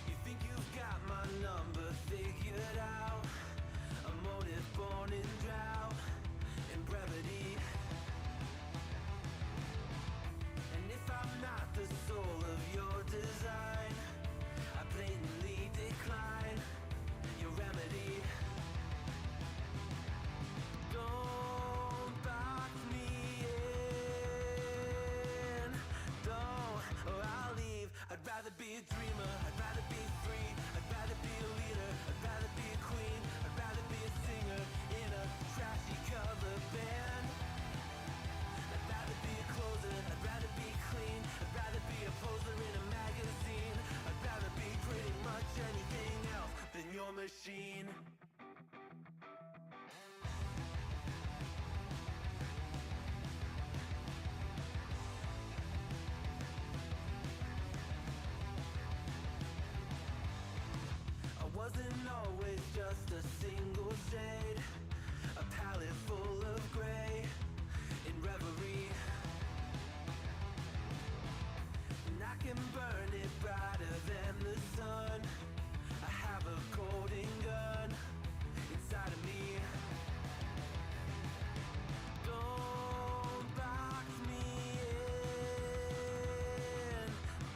You think you've got my number figured out? A motive born in drought and brevity. And if I'm not the soul of your design, I blatantly decline your remedy. Don't box me in, don't, or I'll leave. I'd rather be a dreamer, I'd rather be free, I'd rather be a leader, I'd rather be a queen, I'd rather be a singer in a trashy cover band. I'd rather be a closer, I'd rather be clean, I'd rather be a poser in a magazine, I'd rather be pretty much anything else than your machine. I wasn't always just a single shade, a palette full of gray in reverie. And I can burn it brighter than the sun. I have a golden gun inside of me. Don't box me in,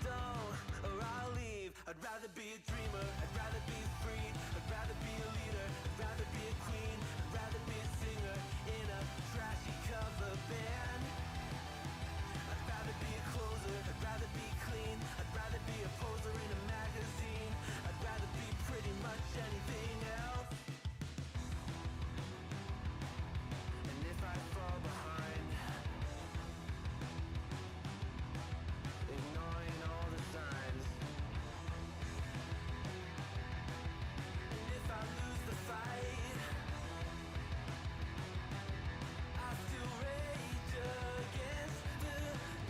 don't, or I'll leave. I'd rather be a dreamer, I'd rather be free, I'd rather be a leader, I'd rather be a queen, I'd rather be a singer in a trashy cover band. I'd rather be a closer, I'd rather be clean, I'd rather be a poser in a magazine, I'd rather be pretty much anything else. And if I fall behind, ignoring all the signs, and if I lose the fight, I still rage against the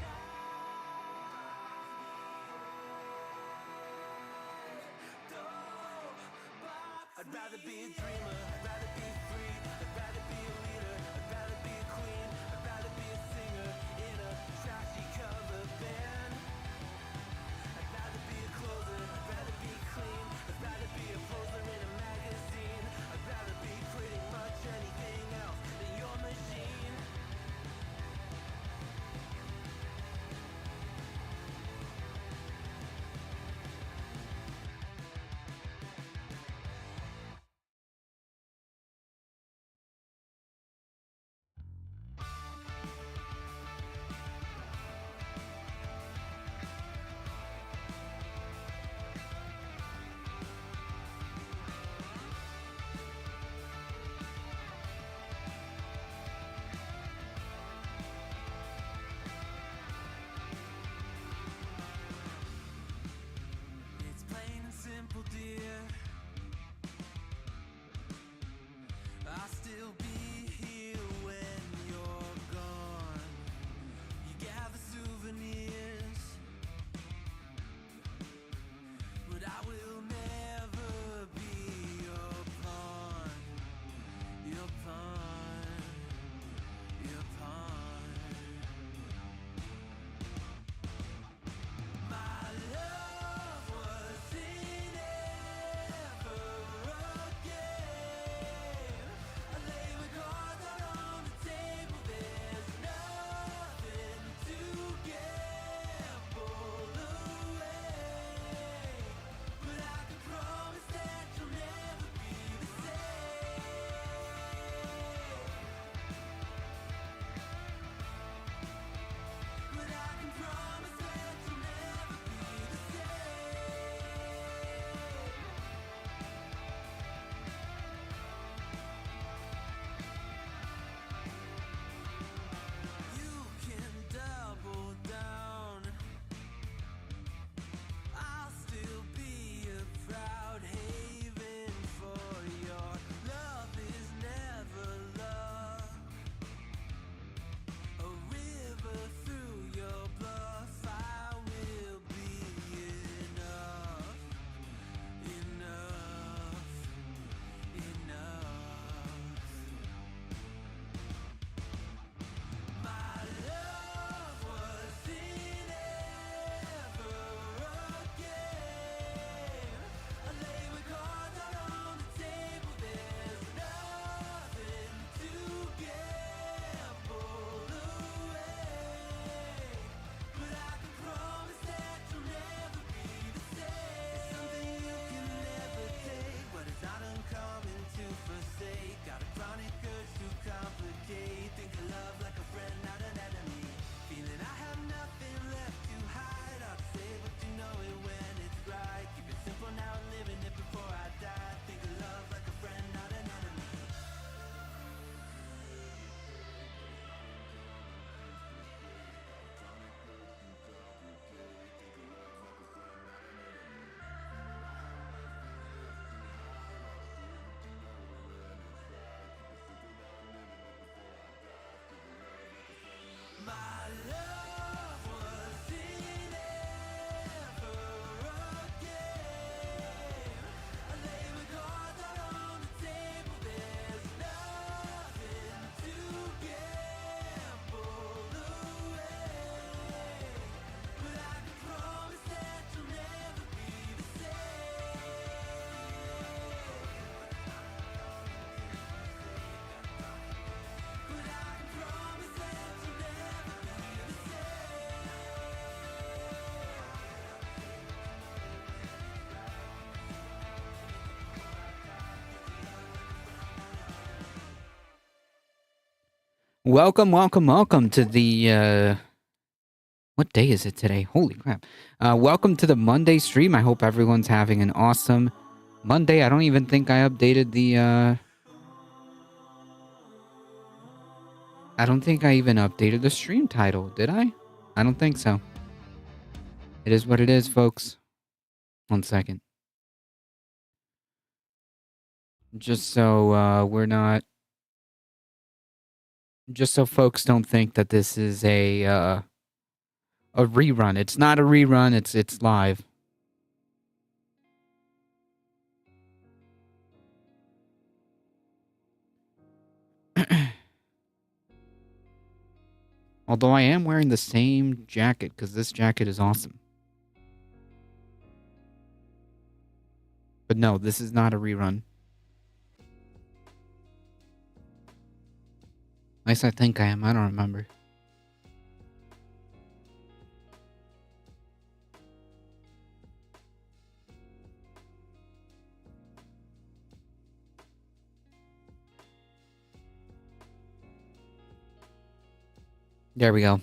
night. Don't box I'd rather be a dreamer, I'd rather be free, I'd rather be a leader, I'd rather be a queen, I'd rather be a singer in a trashy cover band. I'd rather be a closer, I'd rather be clean, I'd rather be a poser in a magazine, I'd rather be pretty much anything else than your machine. Welcome, welcome, welcome to the what day is it today? Holy crap. Welcome to the Monday stream. I hope everyone's having an awesome Monday. I don't even think I updated the I don't think I even updated the stream title, did I? I don't think so. It is what it is, folks. 1 second. Just so we're not just so folks don't think that this is a rerun. It's not a rerun, it's live. Although I am wearing the same jacket because this jacket is awesome. But no, this is not a rerun. At least I think I am. I don't remember. There we go.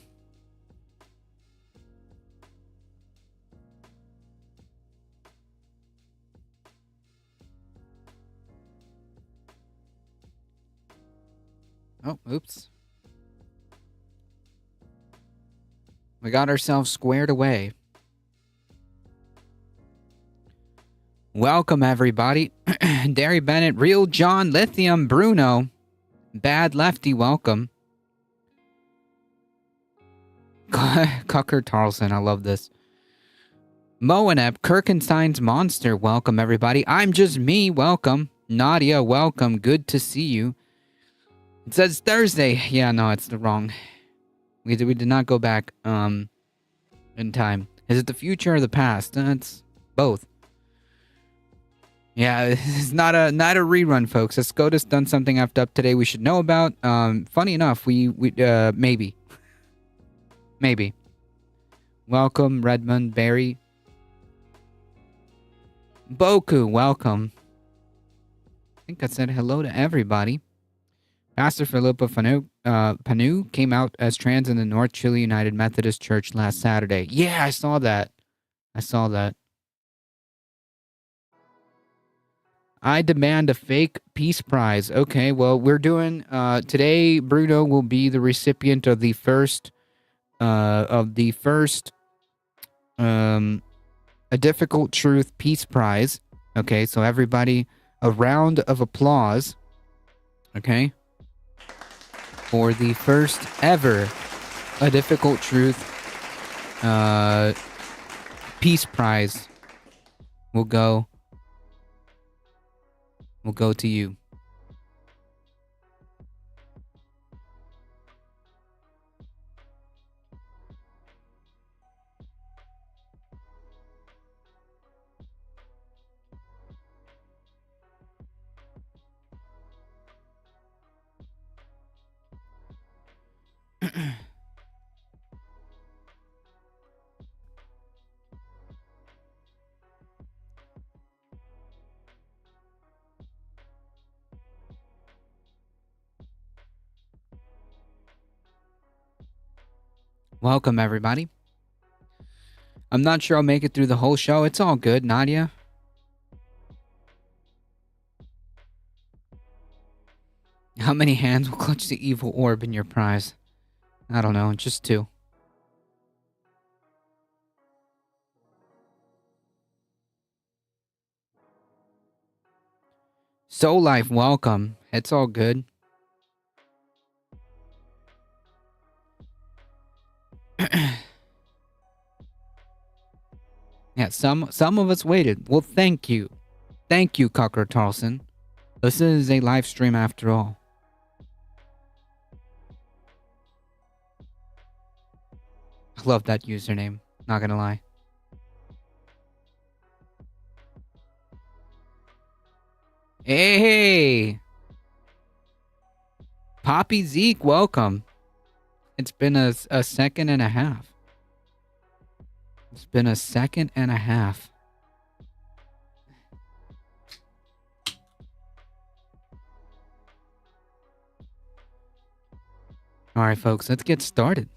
Oh, oops. We got ourselves squared away. Welcome, everybody. Derry Bennett, Real John, Lithium, Bruno, Bad Lefty, welcome. Cucker Tarlson, I love this. Moanep, Kirkenstein's Monster, welcome, everybody. I'm Just Me, welcome. Nadia, welcome. Good to see you. It says Thursday. Yeah, no, it's the wrong. We did not go back in time. Is it the future or the past? It's both. Yeah, it's not a rerun, folks. SCOTUS done something effed up today we should know about. Funny enough, we maybe. Welcome, Redmond, Barry. Boku, welcome. I think I said hello to everybody. Pastor Filippo Panu came out as trans in the North Chile United Methodist Church last Saturday. Yeah, I saw that. I demand a fake peace prize. Okay, well, we're doing today. Bruno will be the recipient of the first a difficult truth peace prize. Okay, so everybody, a round of applause. Okay, for the first ever a difficult truth peace prize will go to you. Welcome, everybody. I'm not sure I'll make it through the whole show. It's all good, Nadia. How many hands will clutch the evil orb in your prize? I don't know, just 2. Soul Life, welcome. It's all good. Yeah, some of us waited. Well, thank you. Thank you, Cocker Tarlson. This is a live stream after all. I love that username, not gonna lie. Hey! Poppy Zeke, welcome. It's been a second and a half. It's been a second and a half. All right, folks, let's get started.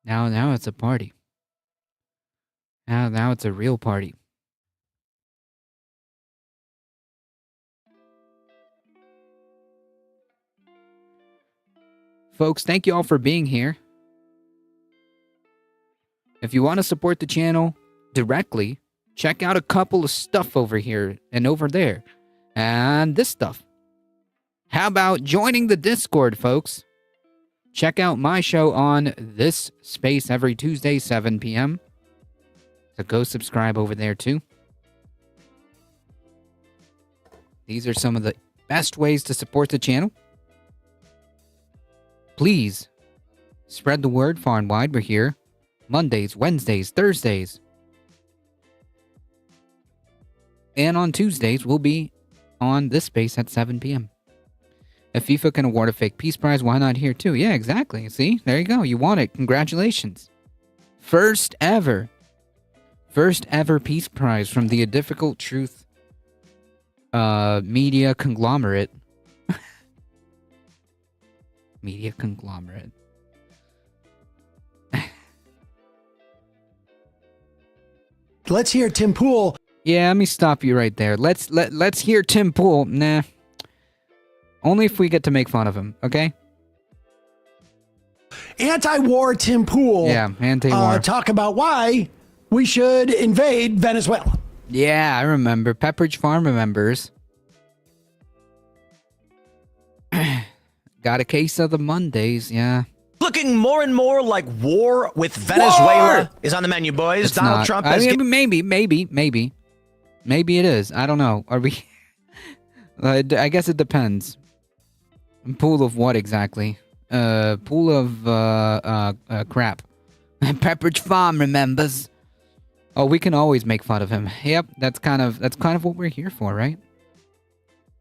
Now it's a party. Now it's a real party. Folks, thank you all for being here. If you want to support the channel directly, check out a couple of stuff over here and over there. And this stuff. How about joining the Discord, folks? Check out my show on this space every Tuesday, 7 p.m. So go subscribe over there too. These are some of the best ways to support the channel. Please spread the word far and wide. We're here Mondays, Wednesdays, Thursdays. And on Tuesdays, we'll be on this space at 7 p.m. If FIFA can award a fake peace prize, why not here too? Yeah, exactly. See? There you go. You won it. Congratulations. First ever peace prize from the A Difficult Truth media conglomerate. Media conglomerate. Let's hear Tim Pool. Yeah, let me stop you right there. Let's hear Tim Pool. Nah. Only if we get to make fun of him, okay? Anti-war Tim Pool. Yeah, anti-war. Talk about why we should invade Venezuela. Yeah, I remember. Pepperidge Farm remembers. Got a case of the Mondays, yeah. Looking more and more like war with Venezuela is on the menu, boys. It's Donald not. Trump I has mean, maybe it is. I don't know. Are we? I guess it depends. Pool of what exactly? Pool of crap. Pepperidge Farm remembers. Oh, we can always make fun of him. Yep, that's kind of what we're here for, right?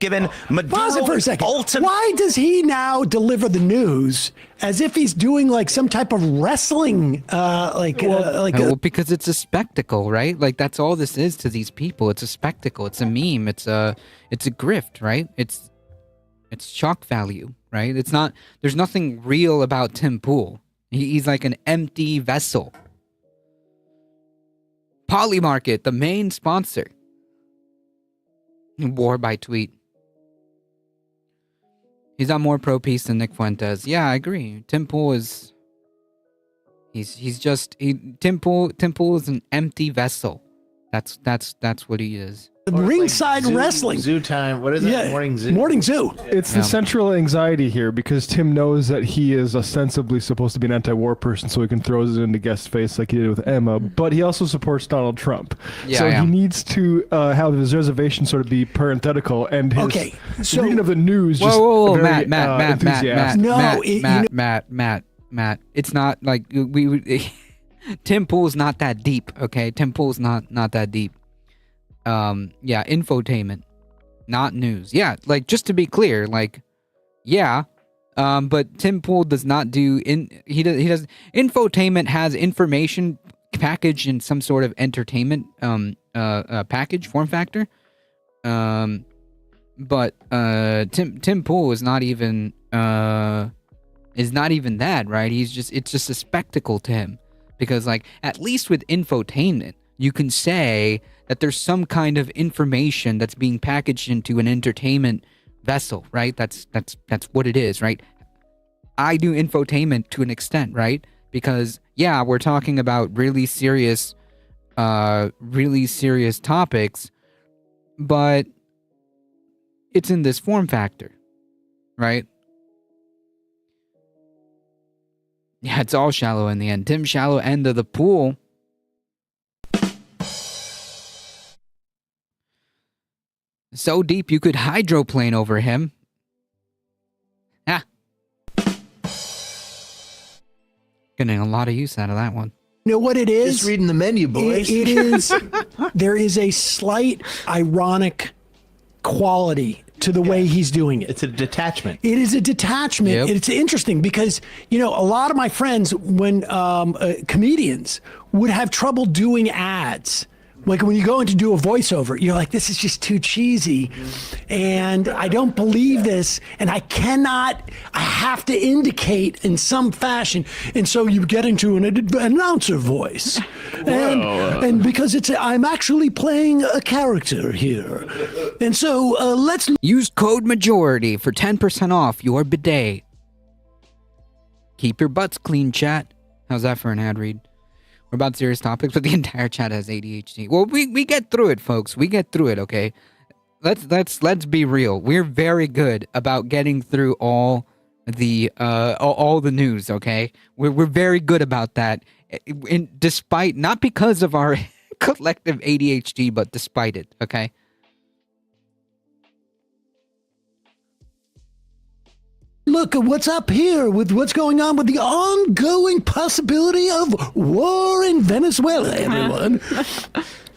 given Maduro. Pause it for a second. Why does he now deliver the news as if he's doing like some type of wrestling, Well, because it's a spectacle, right? Like that's all this is to these people. It's a spectacle. It's a meme. It's a grift, right? It's shock value, right? It's not. There's nothing real about Tim Pool. He's like an empty vessel. Polymarket, the main sponsor. War by tweet. He's not more pro-peace than Nick Fuentes. Yeah, I agree. Tim Pool is... Tim Pool is an empty vessel. That's what he is. Ringside wrestling. Zoo time. What is it? Yeah. Morning zoo. Morning Zoo. It's the central anxiety here because Tim knows that he is ostensibly supposed to be an anti-war person, so he can throw it into guest's face like he did with Emma. But he also supports Donald Trump, so he needs to have his reservation sort of be parenthetical and his reading of the news. Whoa, very, Matt. It's not like we Tim Pool's not that deep. Okay, Tim Pool's not that deep. Infotainment, not news. Yeah, like just to be clear, but Tim Pool does not do he does infotainment has information packaged in some sort of entertainment package form factor. Tim Pool is not even that, right? It's just a spectacle to him because like at least with infotainment you can say that there's some kind of information that's being packaged into an entertainment vessel, right? That's what it is, right? I do infotainment to an extent, right? Because we're talking about really serious topics, but it's in this form factor, right? Yeah, it's all shallow in the end. Tim Shallow end of the pool. So deep you could hydroplane over him. Getting a lot of use out of that one. You know what it is? Just reading the menu, boys. It is. There is a slight ironic quality to the way he's doing it. It's a detachment. It is a detachment. Yep. It's interesting because, a lot of my friends, when comedians would have trouble doing ads Like when you go in to do a voiceover, you're like, this is just too cheesy. And I don't believe this. And I have to indicate in some fashion. And so you get into an announcer voice. And because I'm actually playing a character here. And so let's Use code MAJORITY for 10% off your bidet. Keep your butts clean, chat. How's that for an ad read? We're about serious topics, but the entire chat has ADHD. Well, we get through it, folks. We get through it, okay? Let's be real. We're very good about getting through all the news, okay? We're very good about that. Despite, not because of our collective ADHD, but despite it, okay? look at what's up here with what's going on with the ongoing possibility of war in Venezuela, everyone.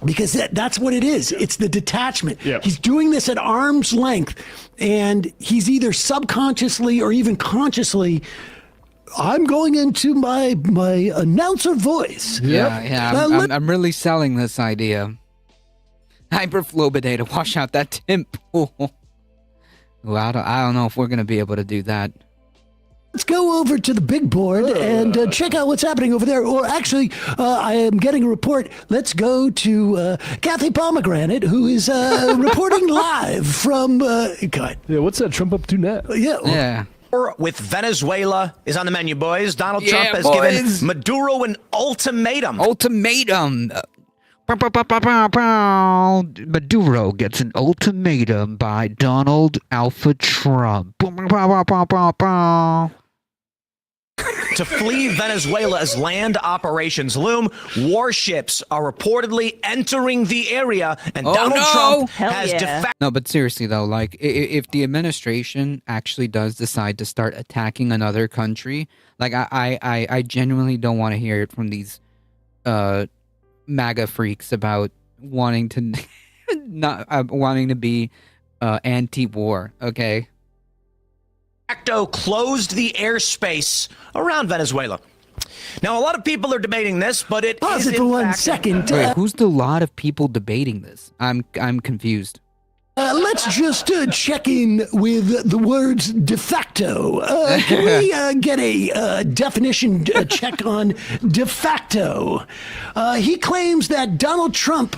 Because that's what it is. It's the detachment. Yep. He's doing this at arm's length, and he's either subconsciously or even consciously, I'm going into my announcer voice. Yeah. I'm really selling this idea. Hyperflow bidet to wash out that Tim Pool. Well, I don't know if we're going to be able to do that. Let's go over to the big board and check out what's happening over there. Or actually, I am getting a report. Let's go to Kathy Pomegranate, who is reporting live from... God. Yeah, what's that Trump up to now? Yeah. With Venezuela is on the menu, boys. Donald Yeah, Trump has boys. given Maduro an ultimatum. Ultimatum. Maduro gets an ultimatum by Donald Alpha Trump. To flee Venezuela as land operations loom, warships are reportedly entering the area, and Donald Trump has defected. No, but seriously though, like if the administration actually does decide to start attacking another country, like I genuinely don't want to hear it from these MAGA freaks about wanting to not wanting to be anti-war. Okay. Facto closed the airspace around Venezuela. Now, a lot of people are debating this, but it Pause is it for in 1 fact- second. Wait, who's the lot of people debating this? I'm confused. Let's just check in with the words de facto. Can we get a definition check on de facto? He claims that Donald Trump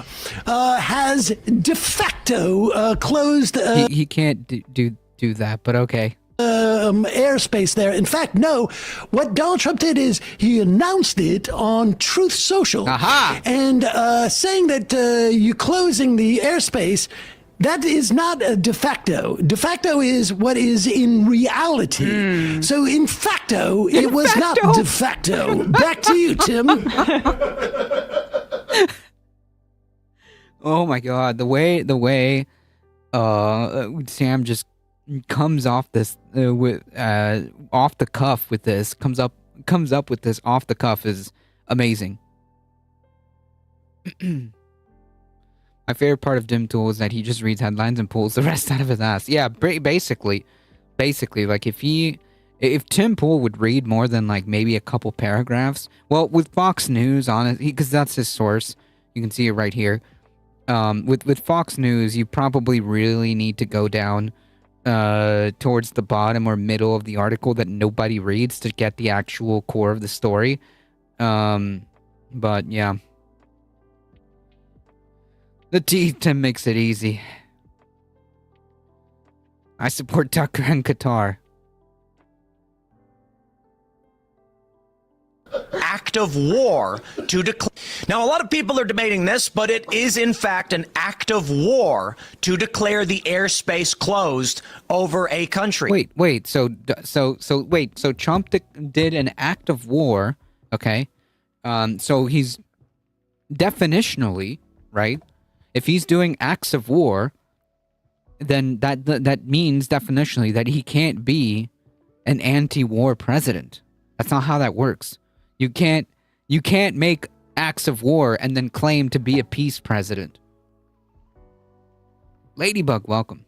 has de facto closed He can't do that, but okay. airspace there. In fact, no. What Donald Trump did is he announced it on Truth Social. Aha! And saying that you're closing the airspace. That is not a de facto. De facto is what is in reality. So in facto, it was not de facto. Back to you, Tim. Oh my God, the way Sam just comes off this with off the cuff with this comes up with this off the cuff is amazing. My favorite part of Dim Tool is that he just reads headlines and pulls the rest out of his ass. Yeah, basically, like if Tim Pool would read more than like maybe a couple paragraphs, well, with Fox News on it, because that's his source, you can see it right here. With Fox News, you probably really need to go down towards the bottom or middle of the article that nobody reads to get the actual core of the story. But yeah. The Tim makes it easy. I support Tucker and Qatar. Act of war to declare. Now, a lot of people are debating this, but it is in fact an act of war to declare the airspace closed over a country. Wait. So Trump did an act of war. Okay. So he's definitionally right. If he's doing acts of war, then that means definitionally that he can't be an anti-war president. That's not how that works. You can't make acts of war and then claim to be a peace president. Ladybug, welcome.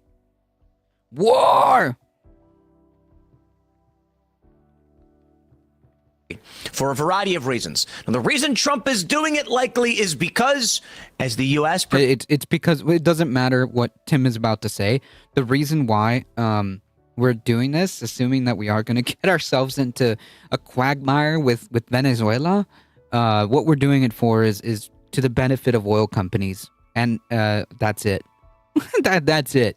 War! for a variety of reasons. Now, the reason Trump is doing it likely is because, as the U.S. It's because it doesn't matter what Tim is about to say. The reason why we're doing this, assuming that we are going to get ourselves into a quagmire with Venezuela, what we're doing it for is to the benefit of oil companies, and that's it. That's it.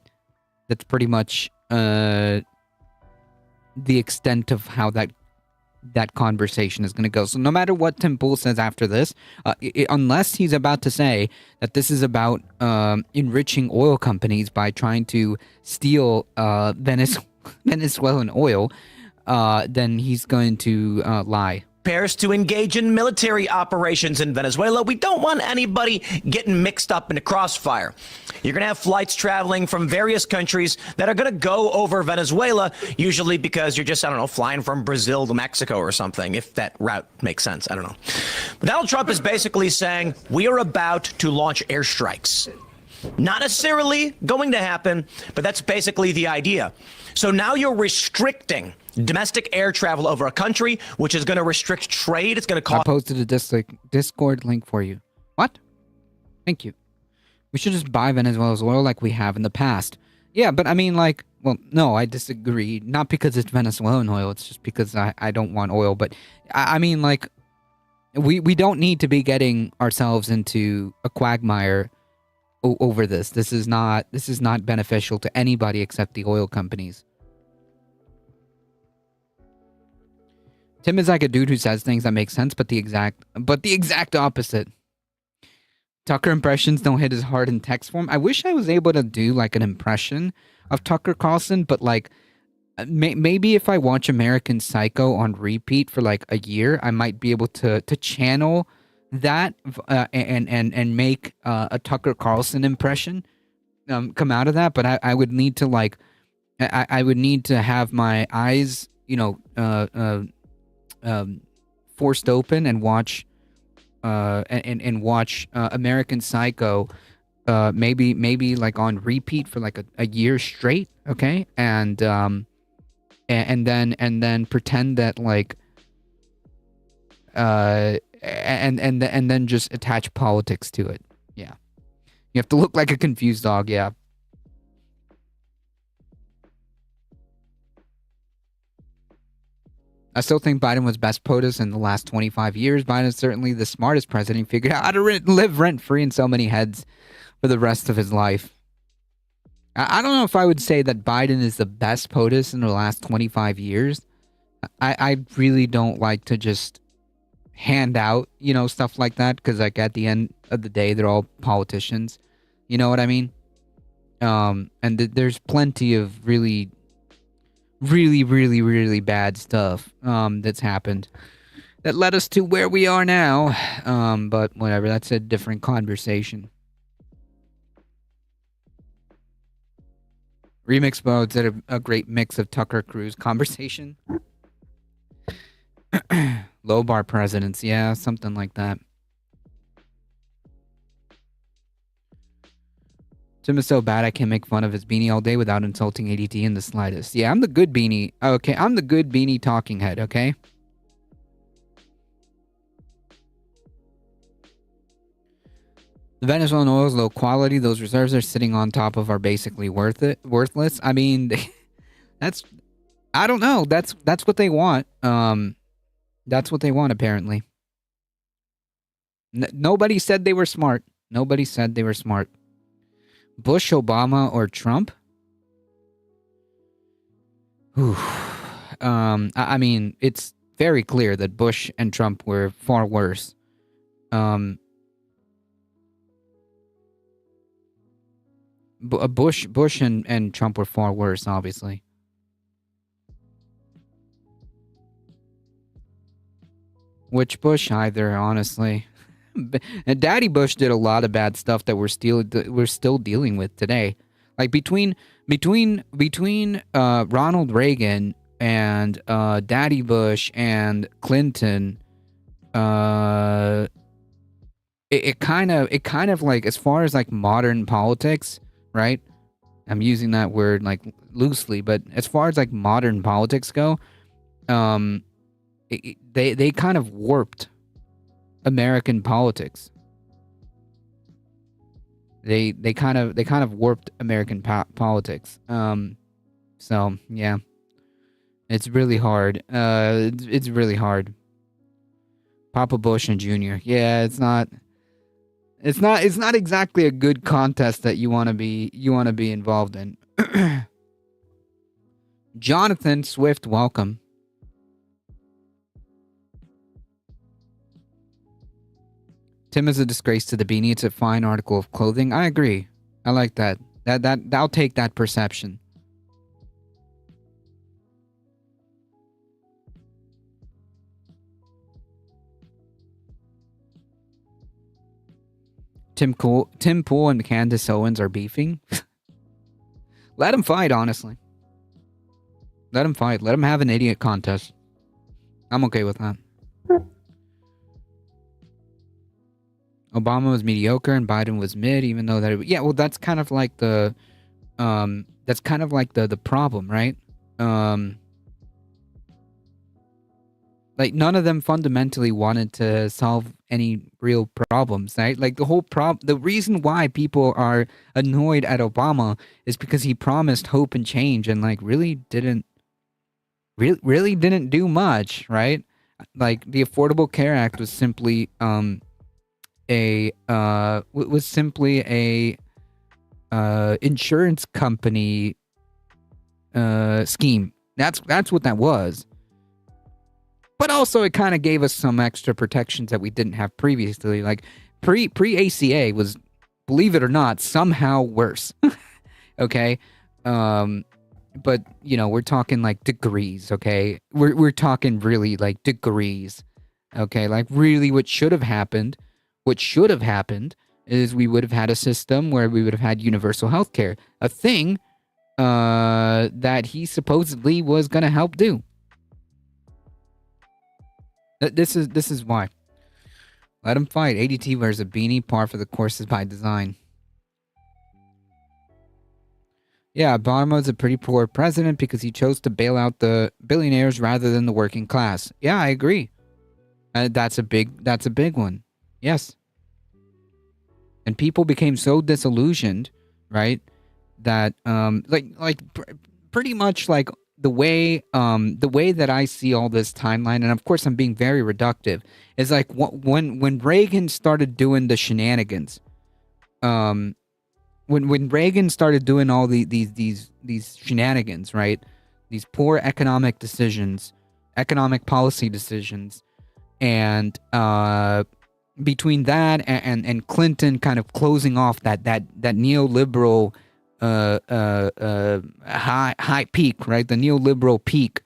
That's pretty much the extent of how that conversation is going to go. So no matter what Tim Pool says after this, unless he's about to say that this is about enriching oil companies by trying to steal Venezuelan oil, then he's going to lie. Prepares to engage in military operations in Venezuela. We don't want anybody getting mixed up in a crossfire. You're going to have flights traveling from various countries that are going to go over Venezuela, usually because you're just, I don't know, flying from Brazil to Mexico or something, if that route makes sense. I don't know. But Donald Trump is basically saying we are about to launch airstrikes. Not necessarily going to happen, but that's basically the idea. So now you're restricting domestic air travel over a country, which is going to restrict trade. It's going to cause... I posted a Discord link for you. What? Thank you. We should just buy Venezuela's oil like we have in the past. Yeah, but I mean, like, well, no, I disagree. Not because it's Venezuelan oil. It's just because I don't want oil. But I mean, like, we don't need to be getting ourselves into a quagmire over this. This is not beneficial to anybody except the oil companies. Tim is like a dude who says things that make sense, but the exact opposite. Tucker impressions don't hit as hard in text form. I wish I was able to do like an impression of Tucker Carlson, but like maybe if I watch American Psycho on repeat for like a year, I might be able to channel that and make a Tucker Carlson impression come out of that. But I would need to like I would need to have my eyes, forced open and watch watch American Psycho maybe like on repeat for like a year straight, okay, and then pretend that like and then just attach politics to it. Yeah, you have to look like a confused dog. Yeah. I still think Biden was best POTUS in the last 25 years. Biden is certainly the smartest president. He figured out how to live rent-free in so many heads for the rest of his life. I don't know if I would say that Biden is the best POTUS in the last 25 years. I really don't like to just hand out, stuff like that, because like at the end of the day, they're all politicians. You know what I mean? And there's plenty of really bad stuff that's happened that led us to where we are now. But whatever, that's a different conversation. Remix modes did a great mix of Tucker Cruise conversation. Low bar presidents, yeah, something like that. Tim is so bad I can make fun of his beanie all day without insulting ADT in the slightest. Yeah, I'm the good beanie. Okay, I'm the good beanie talking head, okay? The Venezuelan oil is low quality. Those reserves are sitting on top of are basically worthless. I mean, I don't know. That's what they want. That's what they want, apparently. Nobody said they were smart. Nobody said they were smart. Bush, Obama, or Trump? Whew. I mean, it's very clear that Bush and Trump were far worse. Bush and Trump were far worse, obviously. Which Bush? Either, honestly. Daddy Bush did a lot of bad stuff that we're still dealing with today. Like between Ronald Reagan and Daddy Bush and Clinton, it kind of like, as far as like modern politics, right? I'm using that word like loosely, but as far as like modern politics go, they kind of warped American politics. They kind of warped American politics. So yeah, it's really hard. It's really hard. Papa Bush and Jr. Yeah, it's not exactly a good contest that you want to be involved in. Jonathan Swift, welcome. Tim is a disgrace to the beanie. It's a fine article of clothing. I agree. I like that. I'll take that perception. Tim Pool and Candace Owens are beefing. Let them fight, honestly. Let them fight. Let them have an idiot contest. I'm okay with that. Obama was mediocre and Biden was mid, even though that's kind of like the problem, right? Like none of them fundamentally wanted to solve any real problems, right? Like the reason why people are annoyed at Obama is because he promised hope and change and like really didn't do much, right? Like the Affordable Care Act was simply a insurance company scheme. That's what that was. But also it kind of gave us some extra protections that we didn't have previously. Like pre ACA was, believe it or not, somehow worse. Okay? But we're talking like degrees, okay? We're talking really like degrees. Okay? Like really what should have happened is we would have had a system where we would have had universal health care, a thing that he supposedly was going to help do. This is why. Let him fight. ADT wears a beanie, par for the course is by design. Yeah, Obama's a pretty poor president because he chose to bail out the billionaires rather than the working class. Yeah, I agree. That's a big one. Yes. And people became so disillusioned, right? That pretty much like the way that I see all this timeline, and of course I'm being very reductive, is like when Reagan started doing the shenanigans, when Reagan started doing all these shenanigans, right? These poor economic policy decisions, and between that and Clinton kind of closing off that neoliberal high peak, right? The neoliberal peak.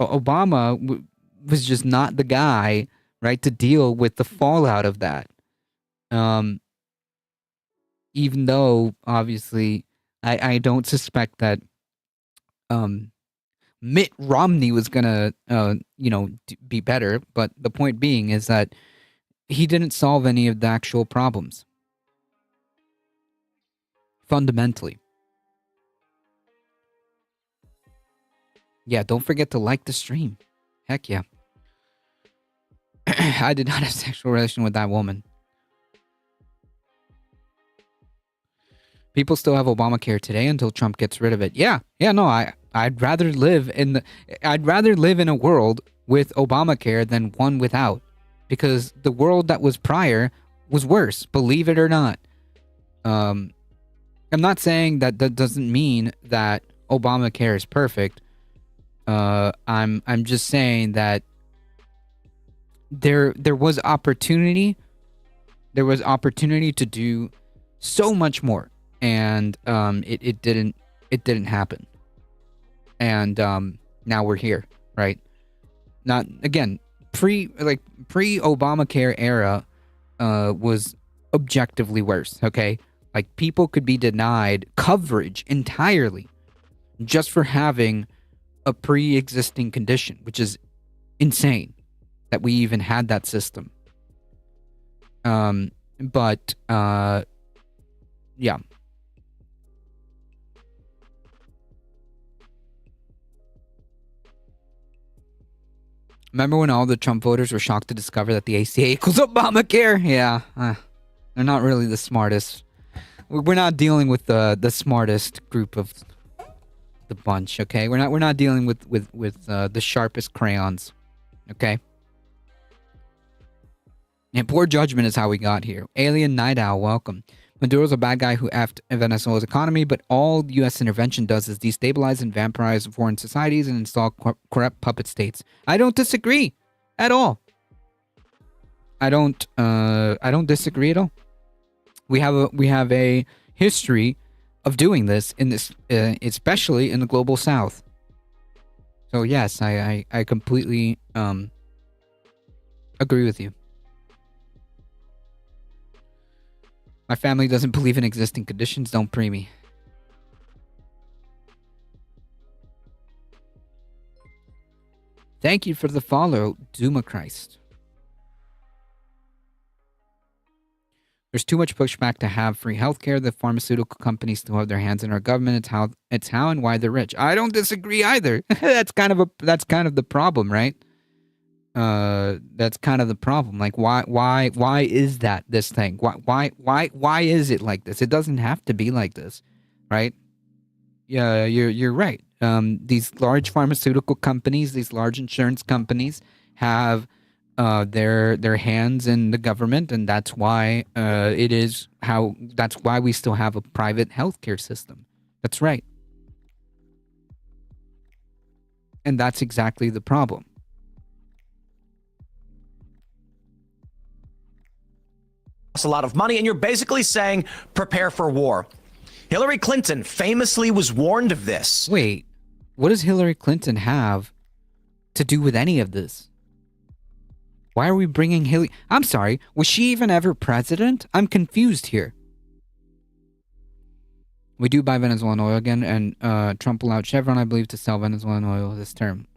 Obama was just not the guy, right, to deal with the fallout of that. Even though obviously I don't suspect that Mitt Romney was gonna be better, but the point being is that he didn't solve any of the actual problems. Fundamentally. Yeah, don't forget to like the stream. Heck yeah. I did not have a sexual relation with that woman. People still have Obamacare today until Trump gets rid of it. Yeah, no, I'd rather live in a world with Obamacare than one without, because the world that was prior was worse, believe it or not. I'm not saying that doesn't mean that Obamacare is perfect. I'm just saying that there was opportunity. There was opportunity to do so much more, and it didn't happen. And now we're here, right? Not again pre Obamacare era was objectively worse. Okay. Like, people could be denied coverage entirely just for having a pre-existing condition, which is insane that we even had that system. But yeah. Remember when all the Trump voters were shocked to discover that the ACA equals Obamacare? Yeah, they're not really the smartest. We're not dealing with the smartest group of the bunch. Okay, we're not dealing with the sharpest crayons. Okay. And poor judgment is how we got here. Alien Night Owl, welcome. Maduro's a bad guy who effed Venezuela's economy, but all U.S. intervention does is destabilize and vampirize foreign societies and install corrupt puppet states. I don't disagree at all. I don't disagree at all. We have a history of doing this in this, especially in the global South. So yes, I completely agree with you. My family doesn't believe in existing conditions. Don't pre me. Thank you for the follow, Duma Christ. There's too much pushback to have free healthcare. The pharmaceutical companies still have their hands in our government. It's how and why they're rich. I don't disagree either. That's kind of the problem, right? That's kind of the problem. Like, why is that this thing? Why is it like this? It doesn't have to be like this, right? Yeah, you're right. These large pharmaceutical companies, these large insurance companies have their hands in the government, and that's why that's why we still have a private healthcare system. That's right. And that's exactly the problem. A lot of money, and you're basically saying prepare for war. Hillary Clinton famously was warned of this. Wait, what does Hillary Clinton have to do with any of this? Why are we bringing Hillary? I'm sorry, was she even ever president? I'm confused here. We do buy Venezuelan oil again, and Trump allowed Chevron, I believe, to sell Venezuelan oil this term.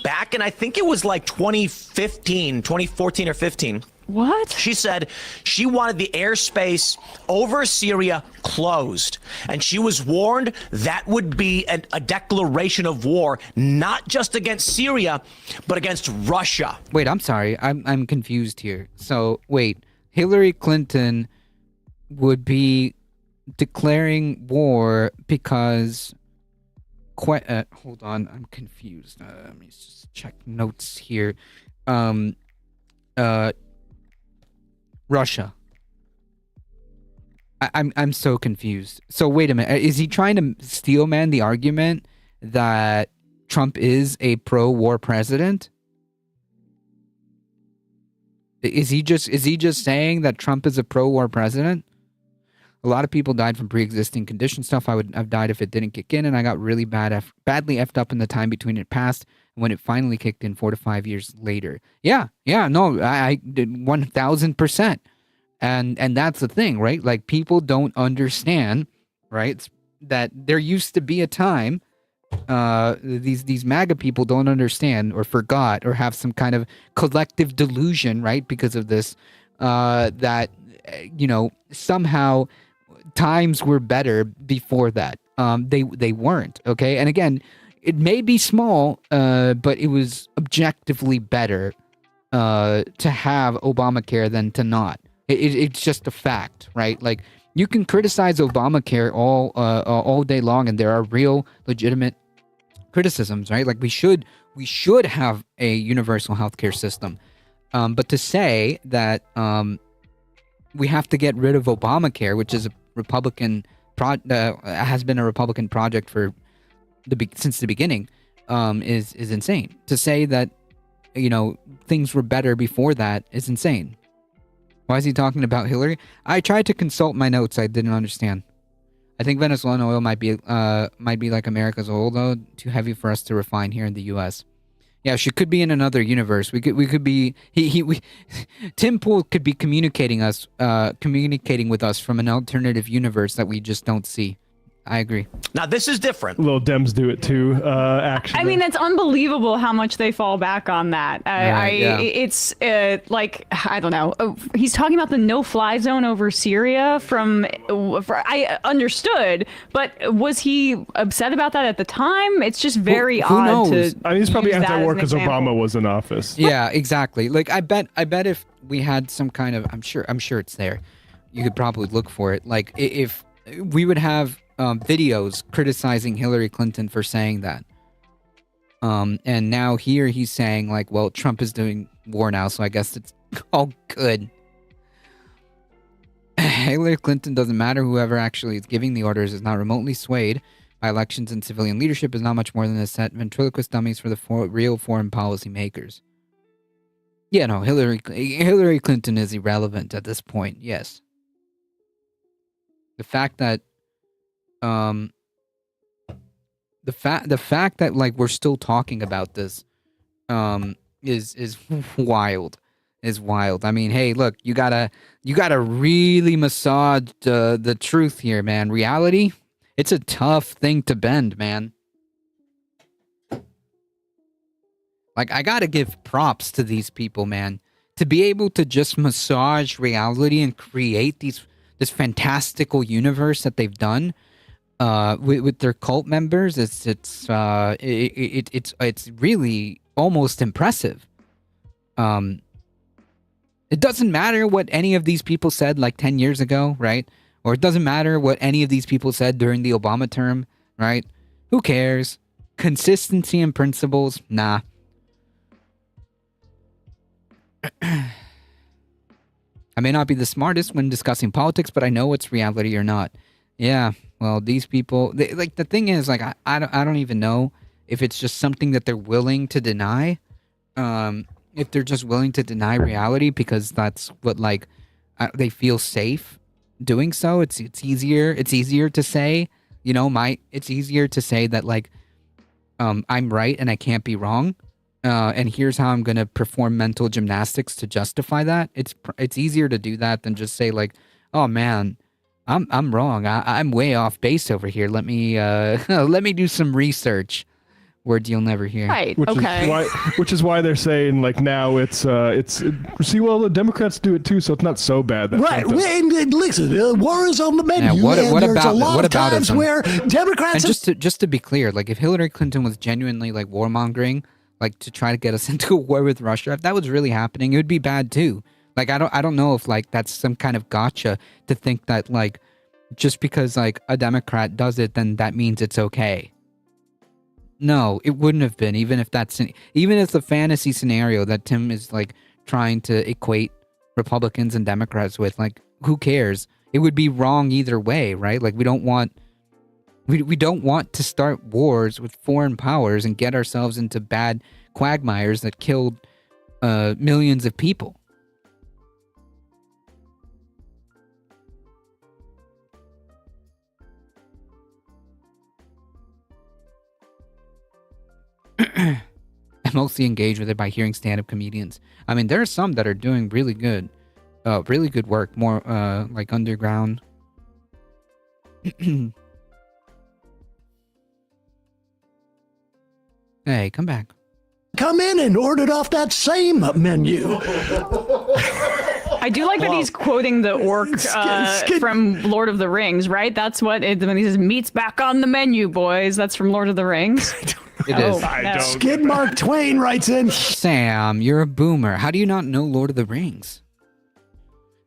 Back in, I think it was like 2014 or 15. What? She said she wanted the airspace over Syria closed. And she was warned that would be a declaration of war, not just against Syria, but against Russia. Wait, I'm sorry. I'm confused here. So, wait. Hillary Clinton would be declaring war because... hold on. I'm confused. Let me just check notes here. Russia. I'm so confused. So wait a minute. Is he trying to steelman the argument that Trump is a pro-war president? Is he just saying that Trump is a pro-war president? A lot of people died from pre-existing condition stuff. I would have died if it didn't kick in, and I got really badly effed up in the time between it passed and when it finally kicked in 4 to 5 years later. Yeah, no, I did 1,000%. And that's the thing, right? Like, people don't understand, right? That there used to be a time, these MAGA people don't understand or forgot or have some kind of collective delusion, right? Because of this, that, somehow times were better before that. They weren't, okay? And again, it may be small, but it was objectively better to have Obamacare than to not. It's just a fact, right? Like, you can criticize Obamacare all day long, and there are real, legitimate criticisms, right? Like, we should have a universal healthcare system, but to say that we have to get rid of Obamacare, which is a Republican has been a Republican project since the beginning, is insane. To say that things were better before that is insane. Why is he talking about Hillary? I tried to consult my notes. I didn't understand. I think Venezuelan oil might be like America's oil, though, too heavy for us to refine here in the U.S. Yeah, she could be in another universe. We could be Tim Pool could be communicating with us from an alternative universe that we just don't see. I agree. Now, this is different. Little Dems do it too. Actually, I mean, it's unbelievable how much they fall back on that. Yeah. It's like, I don't know. He's talking about the no-fly zone over Syria I understood, but was he upset about that at the time? It's just very Who odd knows? to I mean, he's probably use that as an anti-war because example. Obama was in office. Yeah, exactly. Like I bet if we had some kind of, I'm sure it's there. You could probably look for it. Like if we would have videos criticizing Hillary Clinton for saying that. And now here he's saying like, well, Trump is doing war now, so I guess it's all good. Hillary Clinton doesn't matter. Whoever actually is giving the orders is not remotely swayed by elections, and civilian leadership is not much more than a set ventriloquist dummies for the real foreign policy makers. Yeah, no, Hillary Clinton is irrelevant at this point. Yes. The fact that the fact that like we're still talking about this is wild. Is wild. I mean, hey, look, you gotta really massage the truth here, man. Reality, it's a tough thing to bend, man. Like, I gotta give props to these people, man. To be able to just massage reality and create this fantastical universe that they've done with their cult members, it's really almost impressive. It doesn't matter what any of these people said like 10 years ago, right? Or it doesn't matter what any of these people said during the Obama term, right? Who cares? Consistency and principles, nah. I may not be the smartest when discussing politics, but I know what's reality or not. Yeah, well, these people, like the thing is, like I don't even know if it's just something that they're willing to deny. If they're just willing to deny reality because that's what like they feel safe doing so. It's easier to say, you know, it's easier to say that like I'm right and I can't be wrong. And here's how I'm going to perform mental gymnastics to justify that. It's easier to do that than just say like, oh man, I'm wrong. I'm way off base over here. Let me do some research. Words you'll never hear. Right. Which which is why they're saying like now it's see, well, the Democrats do it too, so it's not so bad. That Right. And listen, war is on the menu. Yeah, what and there's about- a lot what of about times it? where Democrats And just to be clear, like if Hillary Clinton was genuinely like warmongering, like to try to get us into a war with Russia, if that was really happening, it would be bad too. Like I don't know if like that's some kind of gotcha to think that like just because like a Democrat does it, then that means it's okay. No, it wouldn't have been, even if the fantasy scenario that Tim is like trying to equate Republicans and Democrats with, like, who cares? It would be wrong either way, right? Like we don't want to start wars with foreign powers and get ourselves into bad quagmires that killed millions of people. I mostly engage with it by hearing stand-up comedians. I mean, there are some that are doing really good work, more like underground. Hey, come back. come in and ordered off that same menu. I do like that he's quoting the orc from Lord of the Rings, right? That's what when he says meat's back on the menu, boys. That's from Lord of the Rings. It is. No. Skid Mark Twain writes in. Sam, you're a boomer. How do you not know Lord of the Rings?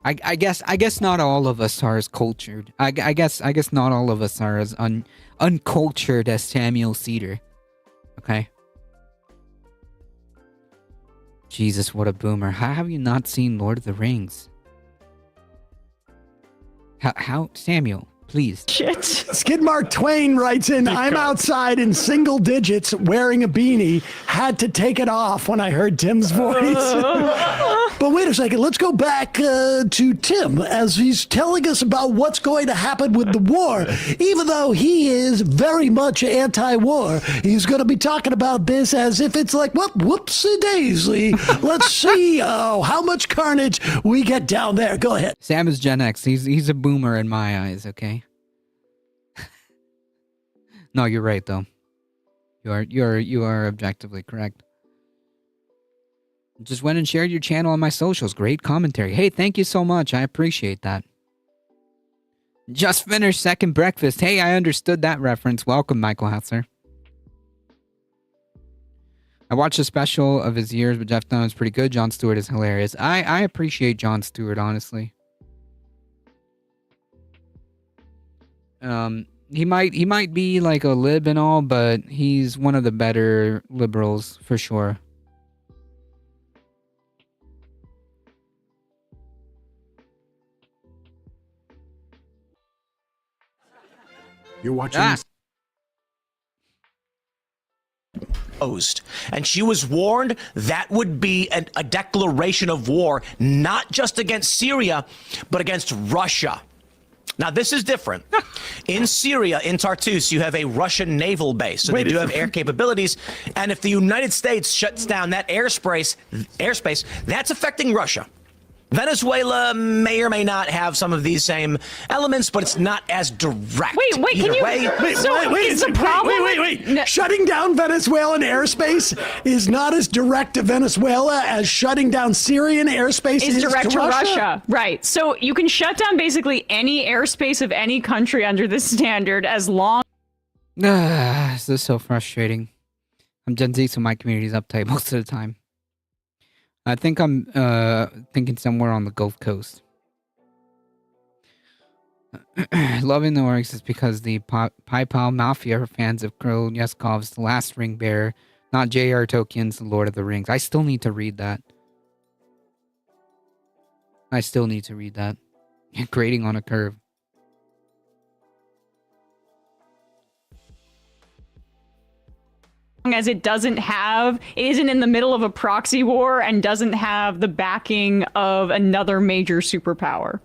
I guess not all of us are as cultured. I guess not all of us are as uncultured as Samuel Cedar. Okay. Jesus, what a boomer. How have you not seen Lord of the Rings? How Samuel, please. Shit. Skid Mark Twain writes in, I'm outside in single digits wearing a beanie. Had to take it off when I heard Tim's voice. But wait a second, let's go back to Tim as he's telling us about what's going to happen with the war. Even though he is very much anti-war, he's going to be talking about this as if it's like, well, whoopsie daisy. Let's see how much carnage we get down there. Go ahead. Sam is Gen X. He's a boomer in my eyes, okay? No, you're right though. You are objectively correct. Just went and shared your channel on my socials. Great commentary. Hey, thank you so much. I appreciate that. Just finished second breakfast. Hey, I understood that reference. Welcome, Michael Hatzer. I watched a special of his years, but Jeff Dunham is pretty good. Jon Stewart is hilarious. I appreciate Jon Stewart, honestly. He might be like a lib and all, but he's one of the better liberals for sure. You're watching this. And she was warned that would be a declaration of war, not just against Syria, but against Russia. Now, this is different. In Syria, in Tartus, you have a Russian naval base, so they do have air capabilities. And if the United States shuts down that airspace, that's affecting Russia. Venezuela may or may not have some of these same elements, but it's not as direct. Wait, Either can you? way, Is the problem? Wait. Shutting down Venezuelan airspace is not as direct to Venezuela as shutting down Syrian airspace is direct to Russia. Russia. Right. So you can shut down basically any airspace of any country under this standard as long. This is so frustrating. I'm Gen Z, so my community's uptight most of the time. I think I'm thinking somewhere on the Gulf Coast. Loving the Oryx is because the PayPal Mafia are fans of Kirill Yeskov's The Last Ring Bearer, not J.R. Tolkien's The Lord of the Rings. I still need to read that. Grading on a curve. As it isn't in the middle of a proxy war and doesn't have the backing of another major superpower.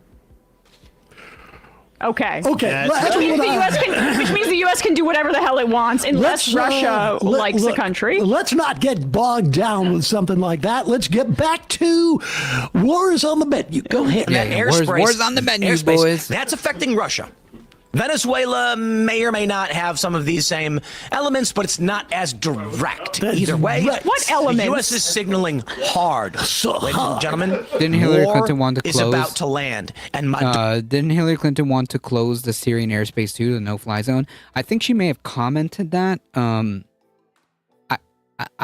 Okay. Which means the U.S. can do whatever the hell it wants unless Russia likes the country. Let's not get bogged down with something like that. Let's get back to wars on the menu. Go ahead. Wars on the menu, boys. That's affecting Russia. Venezuela may or may not have some of these same elements, but it's not as direct. Either way, what elements? The U.S. is signaling hard. Ladies and gentlemen, didn't Hillary Clinton want to is close? About to land. And didn't Hillary Clinton want to close the Syrian airspace too, the no-fly zone? I think she may have commented that. I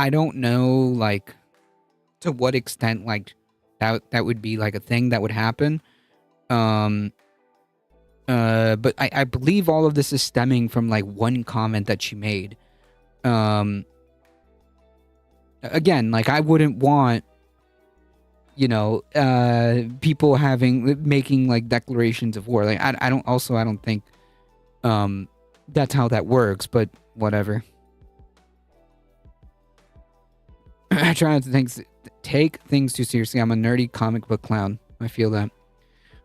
don't know, like, to what extent, like, that would be like a thing that would happen. But I believe all of this is stemming from like one comment that she made. Again, like I wouldn't want, people making like declarations of war. Like I don't think, that's how that works. But whatever. I try not to take things too seriously. I'm a nerdy comic book clown. I feel that.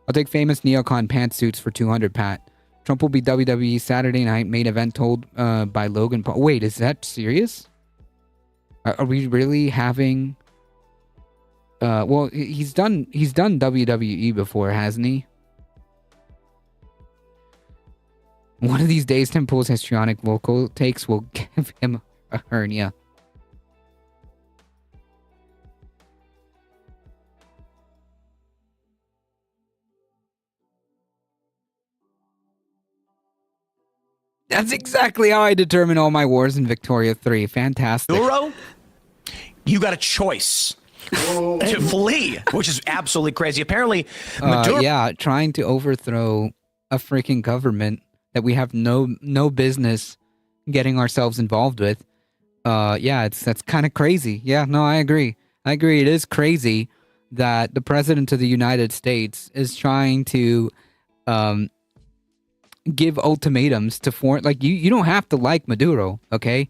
I'll take famous neocon pantsuits for 200, Pat. Trump will be WWE Saturday night main event told by Logan Paul. Wait, is that serious? Are we really having... well, he's done WWE before, hasn't he? One of these days, Tim Pool's histrionic vocal takes will give him a hernia. That's exactly how I determine all my wars in Victoria 3. Fantastic. Maduro, you got a choice to flee, which is absolutely crazy. Apparently, Maduro... trying to overthrow a freaking government that we have no business getting ourselves involved with. That's kind of crazy. Yeah, no, I agree. It is crazy that the president of the United States is trying to give ultimatums to foreign, like you don't have to like Maduro, okay?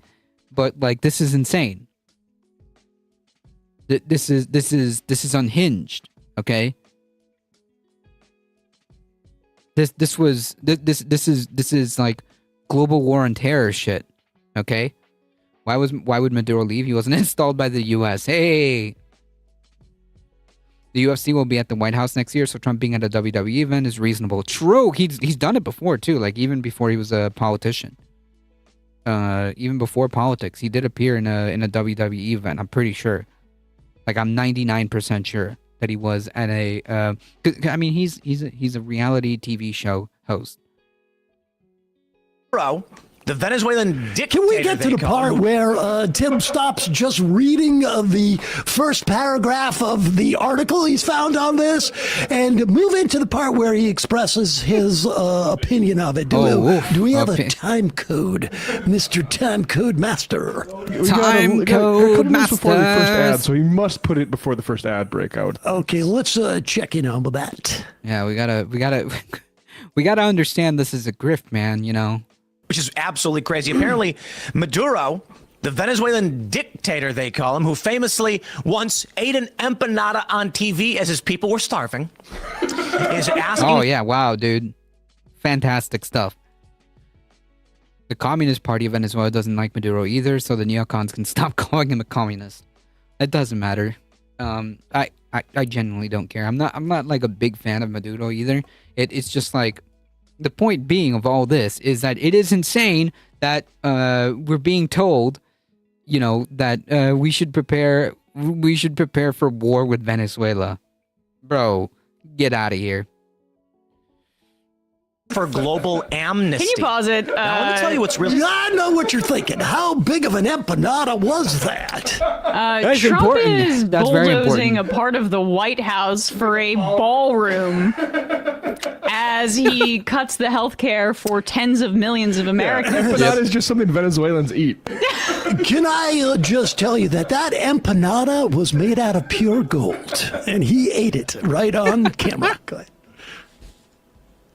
But like this is insane. This is unhinged, okay? This is like global war on terror shit, okay? Why would Maduro leave? He wasn't installed by the US. Hey. The UFC will be at the White House next year, so Trump being at a WWE event is reasonable. True, he's done it before too, like even before he was a politician. even before politics. He did appear in a WWE event. I'm pretty sure. Like I'm 99% sure that he was at a. I mean, he's a reality TV show host. The Venezuelan dictator. Can we get to the part where Tim stops just reading the first paragraph of the article he's found on this and move into the part where he expresses his opinion of it? Do we have a time code, Mr. Time Code Master? Time Code Master. Before the first ad, so you must put it before the first ad breakout. Okay, let's check in on that. Yeah, we gotta understand this is a grift, man. You know. Which is absolutely crazy. Apparently, Maduro, the Venezuelan dictator, they call him, who famously once ate an empanada on TV as his people were starving, is asking... Oh, yeah. Wow, dude. Fantastic stuff. The Communist Party of Venezuela doesn't like Maduro either, so the neocons can stop calling him a communist. It doesn't matter. I genuinely don't care. I'm not like a big fan of Maduro either. It's just like... The point being of all this is that it is insane that we're being told, you know, that we should prepare for war with Venezuela. Bro, get out of here. For global amnesty. Can you pause it? Now, let me tell you what's really... I know what you're thinking. How big of an empanada was that? That's Trump important. is That's very bulldozing important. a part of the White House for a ballroom as he cuts the health care for tens of millions of Americans. But that is just something Venezuelans eat. Can I just tell you that empanada was made out of pure gold, and he ate it right on camera. Go ahead.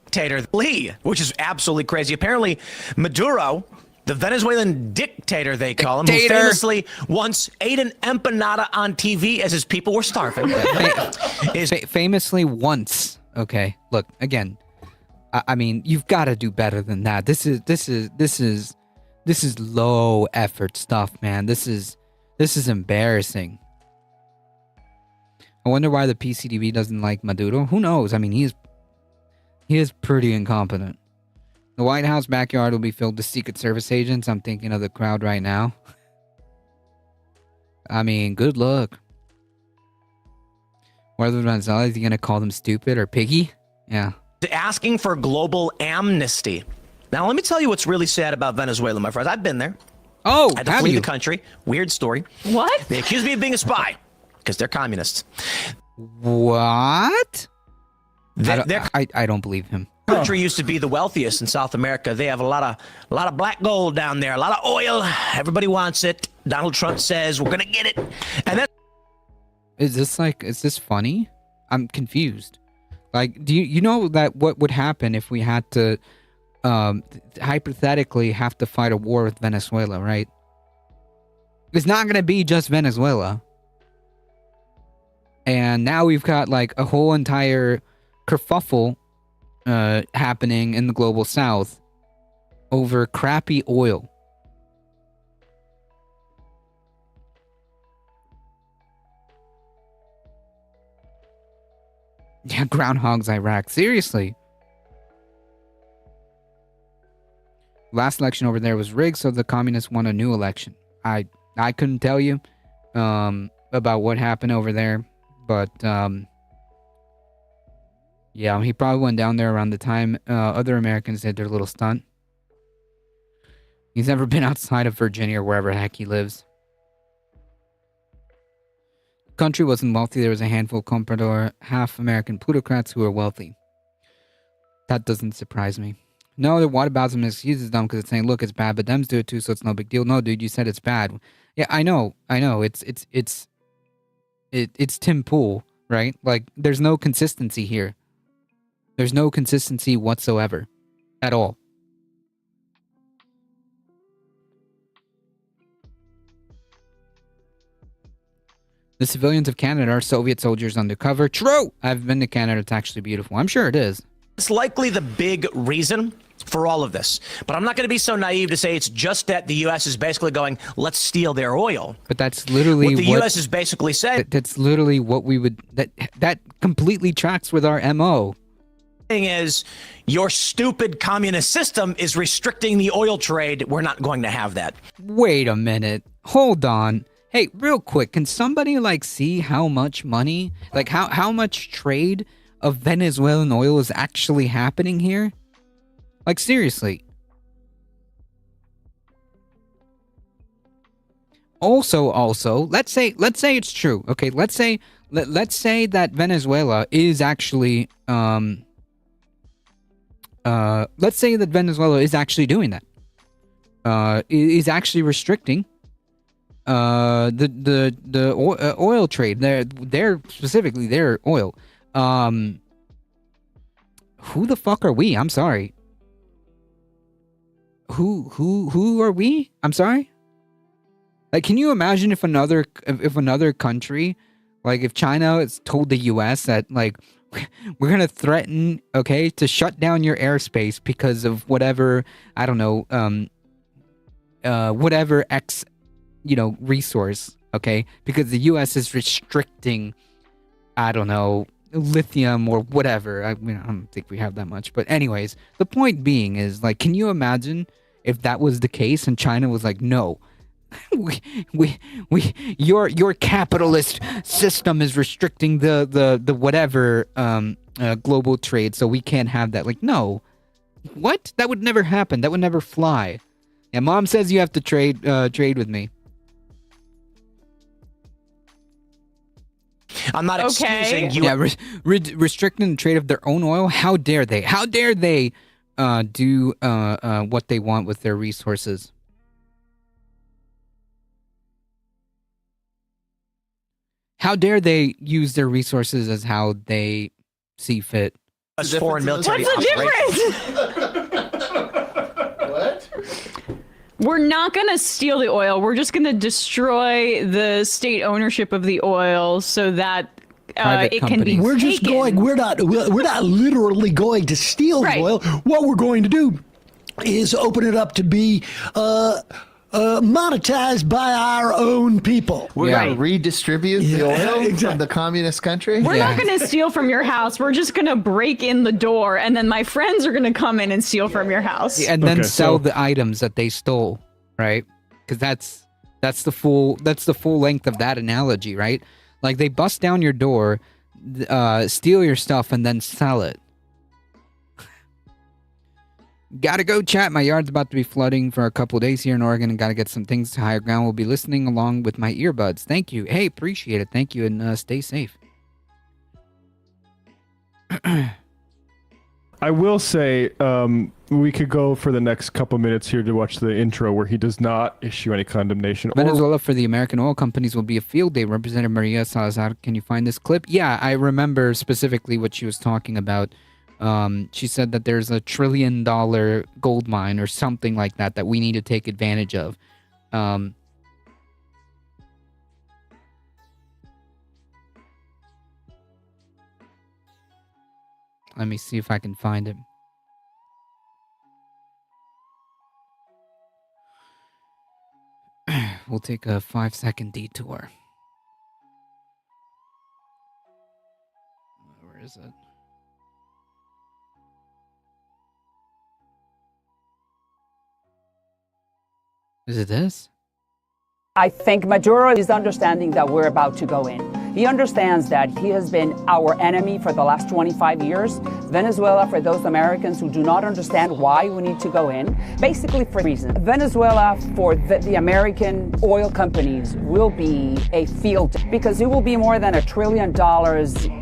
Dictator Lee, which is absolutely crazy. Apparently, Maduro, the Venezuelan dictator, they call him, who famously once ate an empanada on TV as his people were starving. Famously once. Okay, look again. I mean, you've got to do better than that. This is low effort stuff, man. This is embarrassing. I wonder why the PCDB doesn't like Maduro. Who knows? I mean, he is pretty incompetent. The White House backyard will be filled with Secret Service agents. I'm thinking of the crowd right now. I mean, good luck. Whether Venezuela is he gonna call them stupid or piggy? Yeah. Asking for global amnesty. Now, let me tell you what's really sad about Venezuela, my friends. I've been there. Oh, I had to have flee you? the country. Weird story. What? They accuse me of being a spy because they're communists. What? Their I don't believe him. country used to be the wealthiest in South America. They have a lot of black gold down there, a lot of oil. Everybody wants it. Donald Trump says we're gonna get it, and then Is this funny? I'm confused. Like, do you know that what would happen if we had to hypothetically have to fight a war with Venezuela, right? It's not going to be just Venezuela. And now we've got like a whole entire kerfuffle happening in the global south over crappy oil. Yeah, groundhogs Iraq. Seriously. Last election over there was rigged, so the communists won a new election. I couldn't tell you about what happened over there, but yeah, he probably went down there around the time other Americans did their little stunt. He's never been outside of Virginia or wherever the heck he lives. The country wasn't wealthy. There was a handful of comprador, half American plutocrats who were wealthy. That doesn't surprise me. No, the whataboutism excuses them because it's saying, look, it's bad, but Dems do it too, so it's no big deal. No, dude, you said it's bad. Yeah, I know. It's Tim Pool, right? Like, there's no consistency here. There's no consistency whatsoever. At all. The civilians of Canada are Soviet soldiers undercover. True! I've been to Canada. It's actually beautiful. I'm sure it is. it's likely the big reason for all of this. But I'm not going to be so naive to say it's just that the U.S. is basically going, let's steal their oil. But that's literally what the U.S. is basically saying. That's literally what we would... That completely tracks with our MO. thing is your stupid communist system is restricting the oil trade. We're not going to have that. Wait a minute. Hold on. Hey, real quick, can somebody like see how much money, like how much trade of Venezuelan oil is actually happening here? Like seriously. Also, let's say it's true. Okay, let's say that Venezuela is actually let's say that Venezuela is actually doing that. Is actually restricting the oil trade. They're specifically their oil. Who the fuck are we? I'm sorry. Who are we? I'm sorry. Like, can you imagine if another country, like if China has told the U.S. that like we're gonna threaten, okay, to shut down your airspace because of whatever, I don't know, whatever X, resource, okay, because the U.S. is restricting, I don't know, lithium or whatever. I don't think we have that much, but anyways, the point being is like, can you imagine if that was the case and China was like, no. Your capitalist system is restricting the whatever global trade, so we can't have that. Like, no, what? That would never happen. That would never fly. Yeah, Mom says you have to trade with me. I'm not excusing you. Yeah, restricting the trade of their own oil. How dare they? How dare they do what they want with their resources? How dare they use their resources as how they see fit? As foreign military. What's the difference? What? We're not going to steal the oil. We're just going to destroy the state ownership of the oil so that Private it can be companies. We're just taken. going. We're not literally going to steal Right. the oil. What we're going to do is open it up to be monetized by our own people. We're Yeah. going to redistribute the oil exactly. from the communist country? We're Yeah. not going to steal from your house. We're just going to break in the door, and then my friends are going to come in and steal from your house. And then Okay, sell so- the items that they stole, right? Because that's the full length of that analogy, right? Like they bust down your door, steal your stuff, and then sell it. Gotta go, chat. My yard's about to be flooding for a couple days here in Oregon, and gotta get some things to higher ground. We'll be listening along with my earbuds. Thank you. Hey, appreciate it. Thank you, and stay safe. I will say we could go for the next couple minutes here to watch the intro where he does not issue any condemnation. Venezuela for the American oil companies will be a field day. Representative Maria Salazar, can you find this clip? Yeah, I remember specifically what she was talking about. She said that there's $1 trillion gold mine or something like that we need to take advantage of. Let me see if I can find it. We'll take a 5-second detour. Where is it? Is it this? I think Maduro is understanding that we're about to go in. He understands that he has been our enemy for the last 25 years. Venezuela, for those Americans who do not understand why we need to go in, basically for reasons. Venezuela, for the American oil companies, will be a field because it will be more than $1 trillion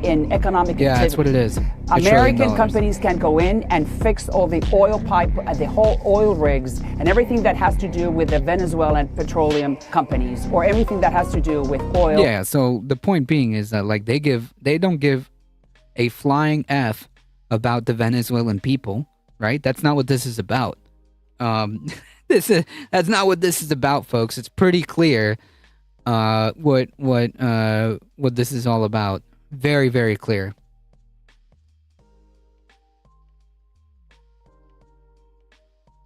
in economic Yeah, activity. that's what it is. $1 trillion. American companies can go in and fix all the oil pipe, the whole oil rigs, and everything that has to do with the Venezuelan petroleum companies, or everything that has to do with oil. Yeah, so the point being is that like they don't give a flying F about the Venezuelan people, right? That's not what this is about. That's not what this is about, folks. It's pretty clear what this is all about. Very, very clear.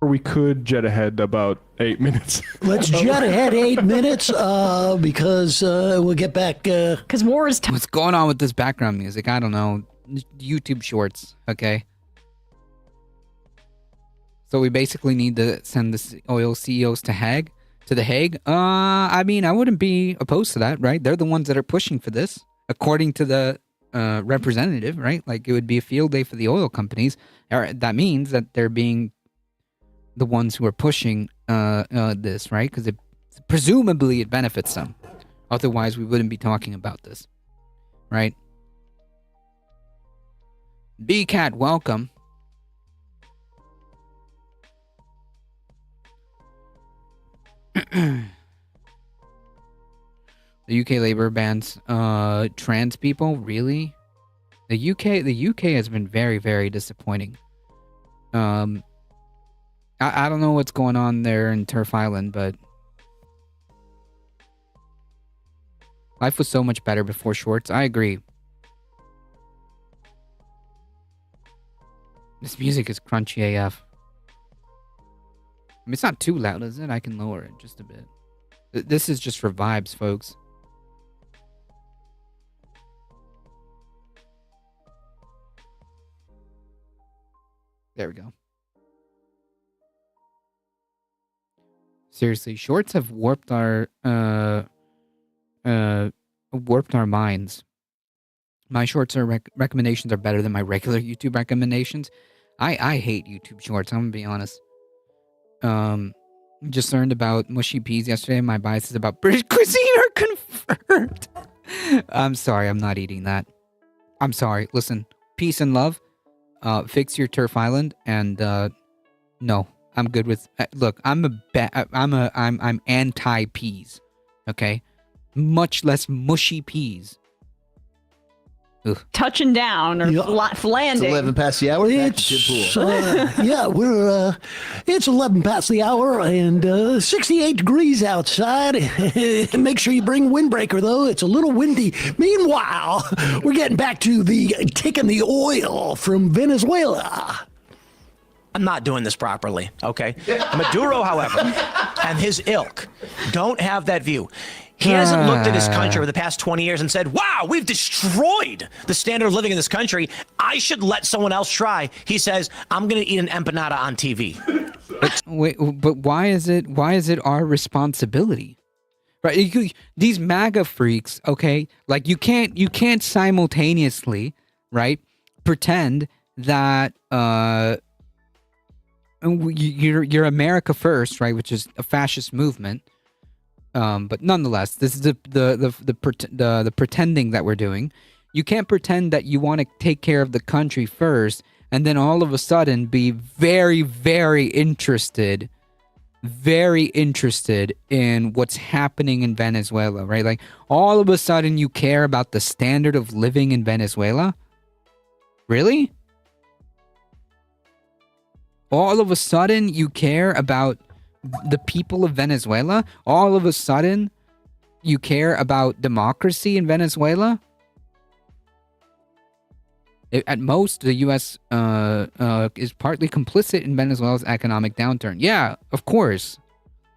Or we could jet ahead about 8 minutes. Let's jet ahead 8 minutes because we'll get back. Because war is What's going on with this background music? I don't know. YouTube shorts, okay? So we basically need to send the oil CEOs to the Hague. I mean, I wouldn't be opposed to that, right? They're the ones that are pushing for this, according to the representative, right? Like it would be a field day for the oil companies. That means that they're being the ones who are pushing this, right? Because presumably it benefits them. Otherwise, we wouldn't be talking about this, right? BCAT, welcome. The UK Labour bans trans people. Really? The UK has been very, very disappointing. I don't know what's going on there in Turf Island, but life was so much better before shorts. I agree. This music is crunchy AF. I mean, it's not too loud, is it? I can lower it just a bit. This is just for vibes, folks. There we go. Seriously, shorts have warped our minds. My shorts recommendations are better than my regular YouTube recommendations. I hate YouTube shorts, I'm gonna be honest. Just learned about mushy peas yesterday. My biases about British cuisine are confirmed. I'm sorry, I'm not eating that. I'm sorry. Listen, peace and love. Fix your Turf Island, and no, I'm good with. Look, I'm anti peas. Okay, much less mushy peas. Ugh. Touching down or landing. It's 11 past the hour. It's 11 past the hour and 68 degrees outside. Make sure you bring windbreaker, though. It's a little windy. Meanwhile, we're getting back to taking the oil from Venezuela. I'm not doing this properly, okay? Maduro, however, and his ilk don't have that view. He hasn't looked at his country over the past 20 years and said, wow, we've destroyed the standard of living in this country. I should let someone else try. He says, I'm going to eat an empanada on TV. But why is it our responsibility? Right? These MAGA freaks, okay? Like you can't simultaneously, right, pretend that you're America First, right, which is a fascist movement. But nonetheless, this is the pretending that we're doing. You can't pretend that you want to take care of the country first, and then all of a sudden be very, very interested in what's happening in Venezuela, right? Like all of a sudden you care about the standard of living in Venezuela? Really? All of a sudden you care about the people of Venezuela? All of a sudden, you care about democracy in Venezuela? At most, the U.S. Is partly complicit in Venezuela's economic downturn. Yeah, of course.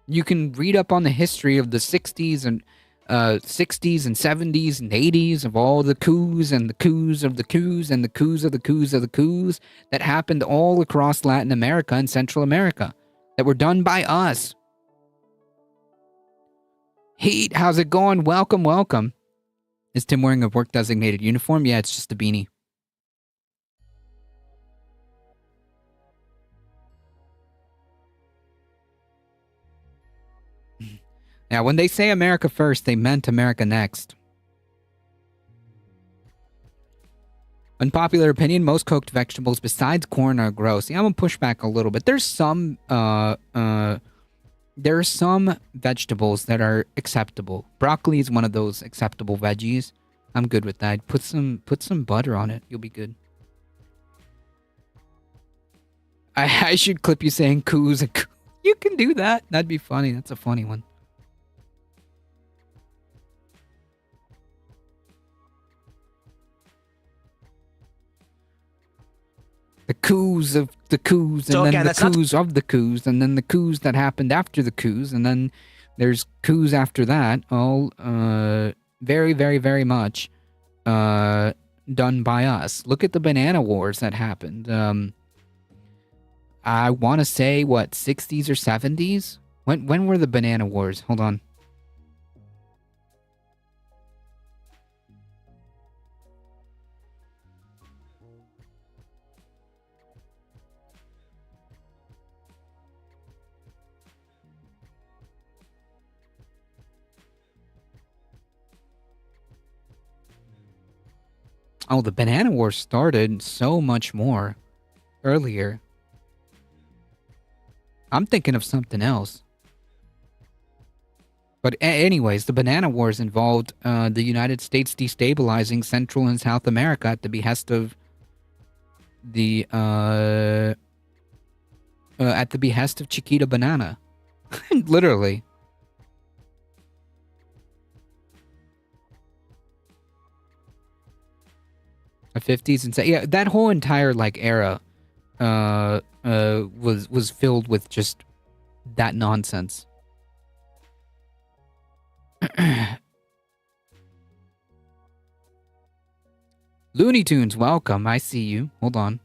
You can read up on the history of the 60s and 70s and 80s of all the coups and the coups of the coups and the coups of the coups of the coups that happened all across Latin America and Central America. That were done by us. Heat, how's it going? Welcome, welcome. Is Tim wearing a work designated uniform? Yeah, it's just a beanie. Now, when they say America First, they meant America Next. Unpopular opinion, most cooked vegetables besides corn are gross. Yeah, I'm gonna push back a little bit. There's some vegetables that are acceptable. Broccoli is one of those acceptable veggies. I'm good with that. Put some butter on it. You'll be good. I should clip you saying coos. You can do that. That'd be funny. That's a funny one. The coups of the coups, and So then again, the that's not- coups of the coups, and then the coups that happened after the coups, and then there's coups after that. All very, very, very much done by us. Look at the banana wars that happened. I want to say, what, 60s or 70s? When were the banana wars? Hold on. Oh, the banana wars started so much more earlier. I'm thinking of something else. But anyways, the banana wars involved the United States destabilizing Central and South America at the behest of Chiquita Banana. Literally. The 50s and yeah, that whole entire like era was filled with just that nonsense. Looney Tunes, welcome. I see you. Hold on.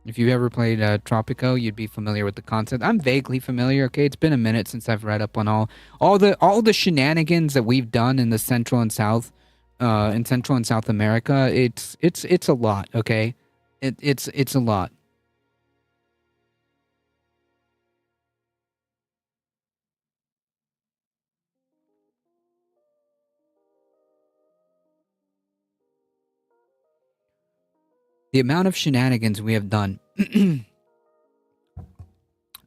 If you ever played Tropico, you'd be familiar with the concept. I'm vaguely familiar. Okay, it's been a minute since I've read up on all the shenanigans that we've done in the Central and South, in Central and South America. It's a lot. Okay, it's a lot. The amount of shenanigans we have done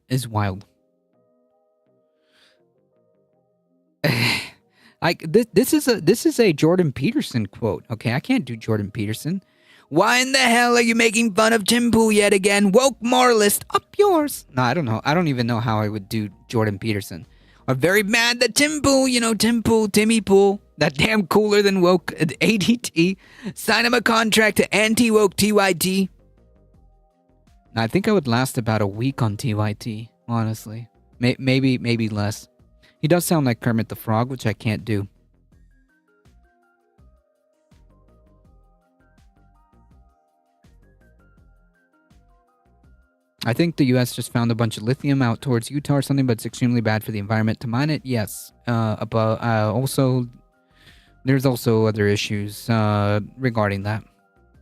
is wild. This is a Jordan Peterson quote. Okay, I can't do Jordan Peterson. Why in the hell are you making fun of Tim Pool yet again? Woke moralist, up yours. No, I don't know. I don't even know how I would do Jordan Peterson. I'm very mad that Tim Pool, Timmy Pool, that damn cooler than woke ADT, sign him a contract to anti-woke TYT. I think I would last about a week on TYT, honestly. Maybe less. He does sound like Kermit the Frog, which I can't do. I think the U.S. just found a bunch of lithium out towards Utah or something, but it's extremely bad for the environment to mine it. Yes. Also, there's also other issues regarding that.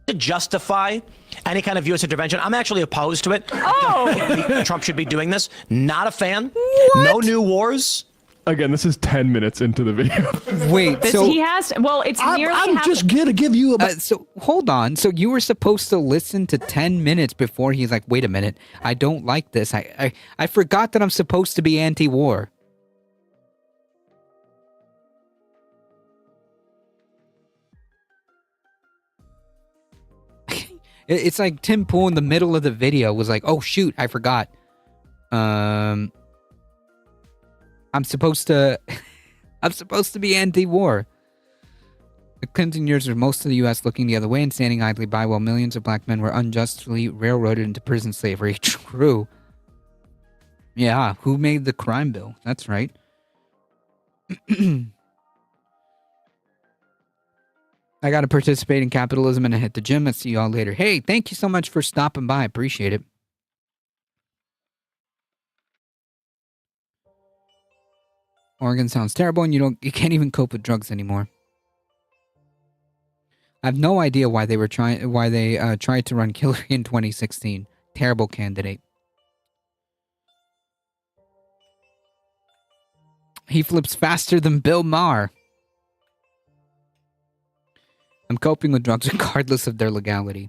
To justify any kind of U.S. intervention, I'm actually opposed to it. Oh! Trump should be doing this. Not a fan. What? No new wars. Again, this is 10 minutes into the video. Wait, so he has. Well, it's nearly. I'm just gonna give you a. So hold on. So you were supposed to listen to 10 minutes before he's like, "Wait a minute, I don't like this. I forgot that I'm supposed to be anti-war." It's like Tim Pool in the middle of the video was like, "Oh shoot, I forgot." I'm supposed to be anti-war. The Clinton years were most of the U.S. looking the other way and standing idly by while millions of black men were unjustly railroaded into prison slavery. True. Yeah, who made the crime bill? That's right. I gotta participate in capitalism and I hit the gym. I'll see y'all later. Hey, thank you so much for stopping by. Appreciate it. Oregon sounds terrible, and you can't even cope with drugs anymore. I have no idea why they tried to run Hillary in 2016. Terrible candidate. He flips faster than Bill Maher. I'm coping with drugs regardless of their legality.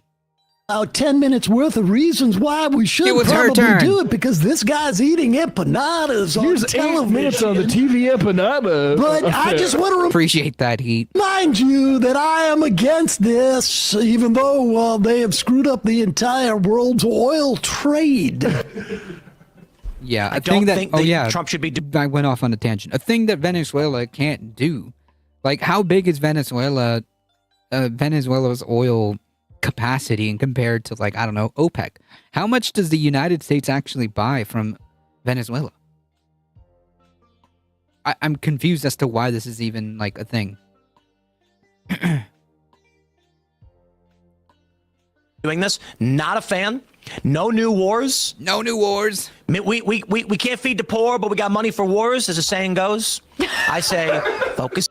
About 10 minutes worth of reasons why we should probably do it, because this guy's eating empanadas on television. 8 minutes on the TV empanada. But I just want to appreciate that, Heat. Remind you that I am against this, even though they have screwed up the entire world's oil trade. Yeah, I don't think Trump should be. I went off on a tangent. A thing that Venezuela can't do. Like, how big is Venezuela? Venezuela's oil capacity and compared to, like, I don't know, OPEC. How much does the United States actually buy from Venezuela? I'm confused as to why this is even like a thing. doing this. Not a fan. No new wars. No new wars. We can't feed the poor, but we got money for wars, as the saying goes. I say, focus.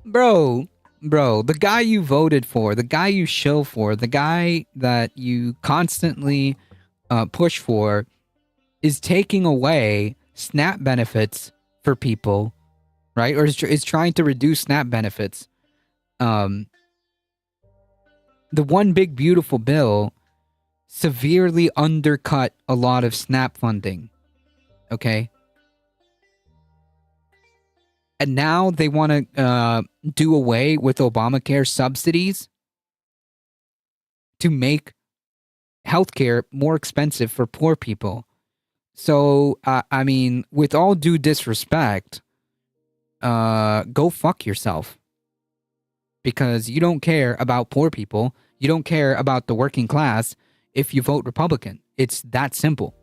Bro, the guy you voted for, the guy you shill for, the guy that you constantly push for is taking away SNAP benefits for people, right? Or is trying to reduce SNAP benefits. The One Big Beautiful Bill severely undercut a lot of SNAP funding, okay? And now they want to do away with Obamacare subsidies to make healthcare more expensive for poor people. So, I mean, with all due disrespect, go fuck yourself. Because you don't care about poor people. You don't care about the working class if you vote Republican. It's that simple.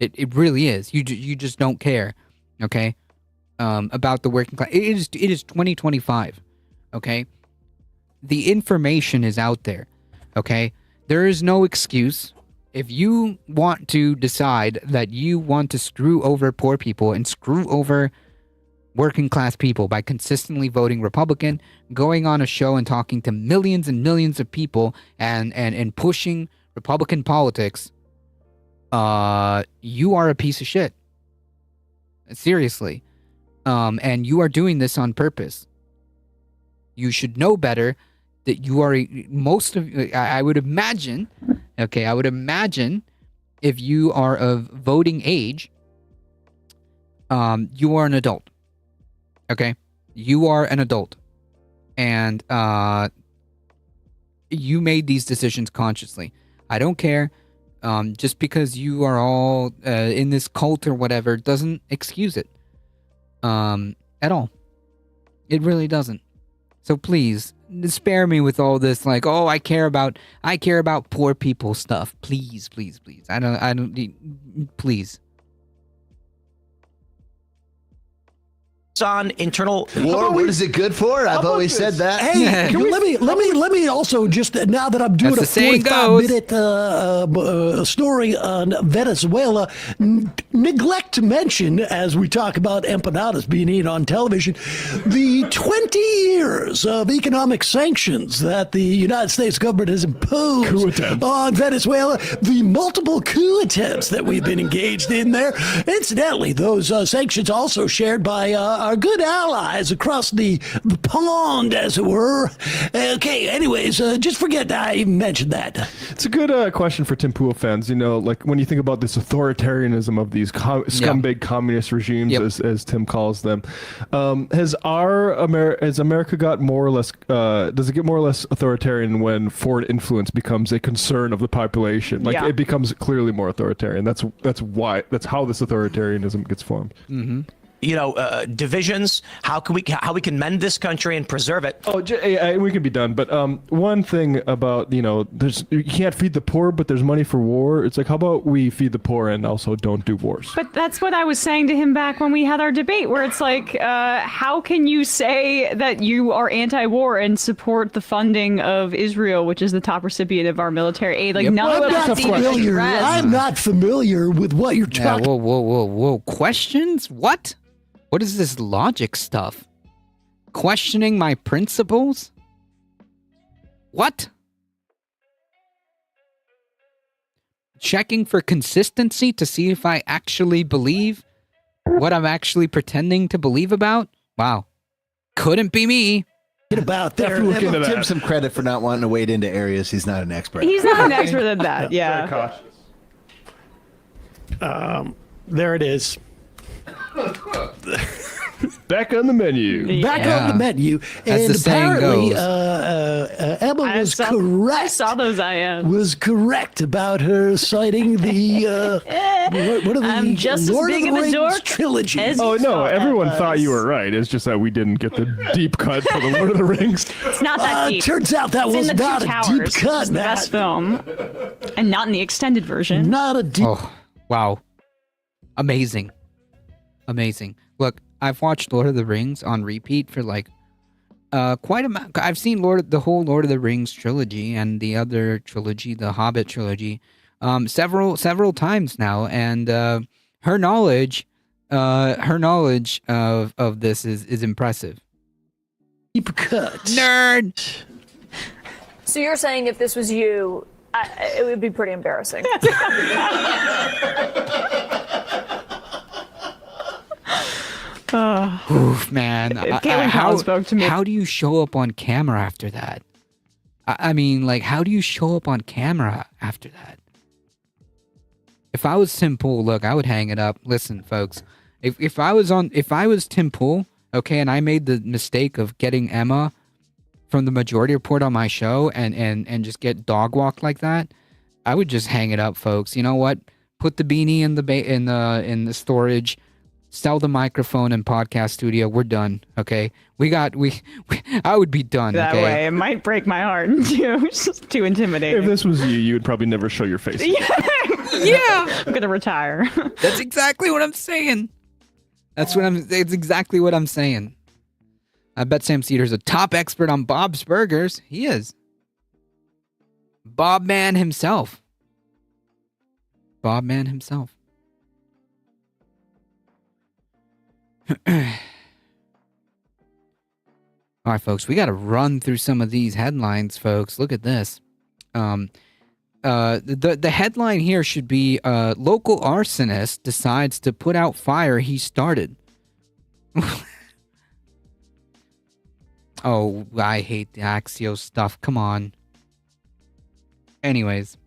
It really is. You just don't care, okay? About the working class. It is 2025, okay? The information is out there, okay? There is no excuse. If you want to decide that you want to screw over poor people and screw over working class people by consistently voting Republican, going on a show and talking to millions and millions of people and pushing Republican politics, you are a piece of shit. Seriously. And you are doing this on purpose. You should know better that you are I would imagine, okay, if you are of voting age, you are an adult. Okay? You are an adult. And you made these decisions consciously. I don't care. Just because you are all in this cult or whatever doesn't excuse it. At all. It really doesn't. So please, spare me with all this like, oh, I care about poor people stuff. Please. I don't please. On internal war. What is it good for? I've always said that. Hey, let me also just, now that I'm doing a 45-minute story on Venezuela, neglect to mention, as we talk about empanadas being eaten on television, the 20 years of economic sanctions that the United States government has imposed on Venezuela, the multiple coup attempts that we've been engaged in there. Incidentally, those sanctions also shared by our good allies across the pond, as it were. Okay, anyways, just forget I even mentioned that. It's a good question for Tim Pool fans. You know, like when you think about this authoritarianism of these scumbag communist regimes, as Tim calls them, has America got more or less? Does it get more or less authoritarian when foreign influence becomes a concern of the population? Like it becomes clearly more authoritarian. That's how this authoritarianism gets formed. Mm-hmm. You know, divisions, how we can mend this country and preserve it. Oh, we can be done. But one thing about, you know, you can't feed the poor, but there's money for war. It's like, how about we feed the poor and also don't do wars? But that's what I was saying to him back when we had our debate, where it's like, how can you say that you are anti-war and support the funding of Israel, which is the top recipient of our military aid? Like, none of that's even addressed. I'm not familiar with what you're talking about. Whoa. Questions? What? What is this logic stuff? Questioning my principles? What? Checking for consistency to see if I actually believe what I'm actually pretending to believe about? Wow. Couldn't be me. About there. Give Tim some credit for not wanting to wade into areas he's not an expert. He's not an expert at that, yeah. There it is. Back on the menu. Back on the menu. As and the saying apparently, goes. Emma was correct. I saw those IMs. Was correct about her citing the what are I'm just Lord as big of the of a Rings dork trilogy. as Oh, you no, saw everyone Emma's. thought you were right. It's just that we didn't get the deep cut for the Lord of the Rings. It's not that deep. Turns out that It's was in the not Two a Towers, deep which cut, is the Matt. best film, and not in the extended version. Not a deep. Oh, wow. Amazing. Look, I've watched Lord of the Rings on repeat for like quite a. I've seen the whole Lord of the Rings trilogy and the other trilogy, the Hobbit trilogy, several times now, and her knowledge of this is impressive. Deep cut. Nerd. So you're saying if this was you, it would be pretty embarrassing. Oof, man. Caitlin spoke to me. How do you show up on camera after that? I mean, like, how do you show up on camera after that? If I was Tim Pool, look, I would hang it up. Listen, folks, if I was Tim Pool, okay, and I made the mistake of getting Emma from the Majority Report on my show and just get dog walked like that, I would just hang it up, folks. You know what? Put the beanie in the storage. Sell the microphone and podcast studio. We're done. Okay, I would be done. That okay? way, it might break my heart too. It's just too intimidating. If this was you would probably never show your face. Yeah, I'm gonna retire. That's exactly what I'm saying. It's exactly what I'm saying. I bet Sam Cedar's a top expert on Bob's Burgers. He is. Bob Man himself. Bob Man himself. All right, folks, we got to run through some of these headlines, folks. Look at this. The headline here should be local arsonist decides to put out fire he started. Oh, I hate the Axios stuff. Come on. Anyways.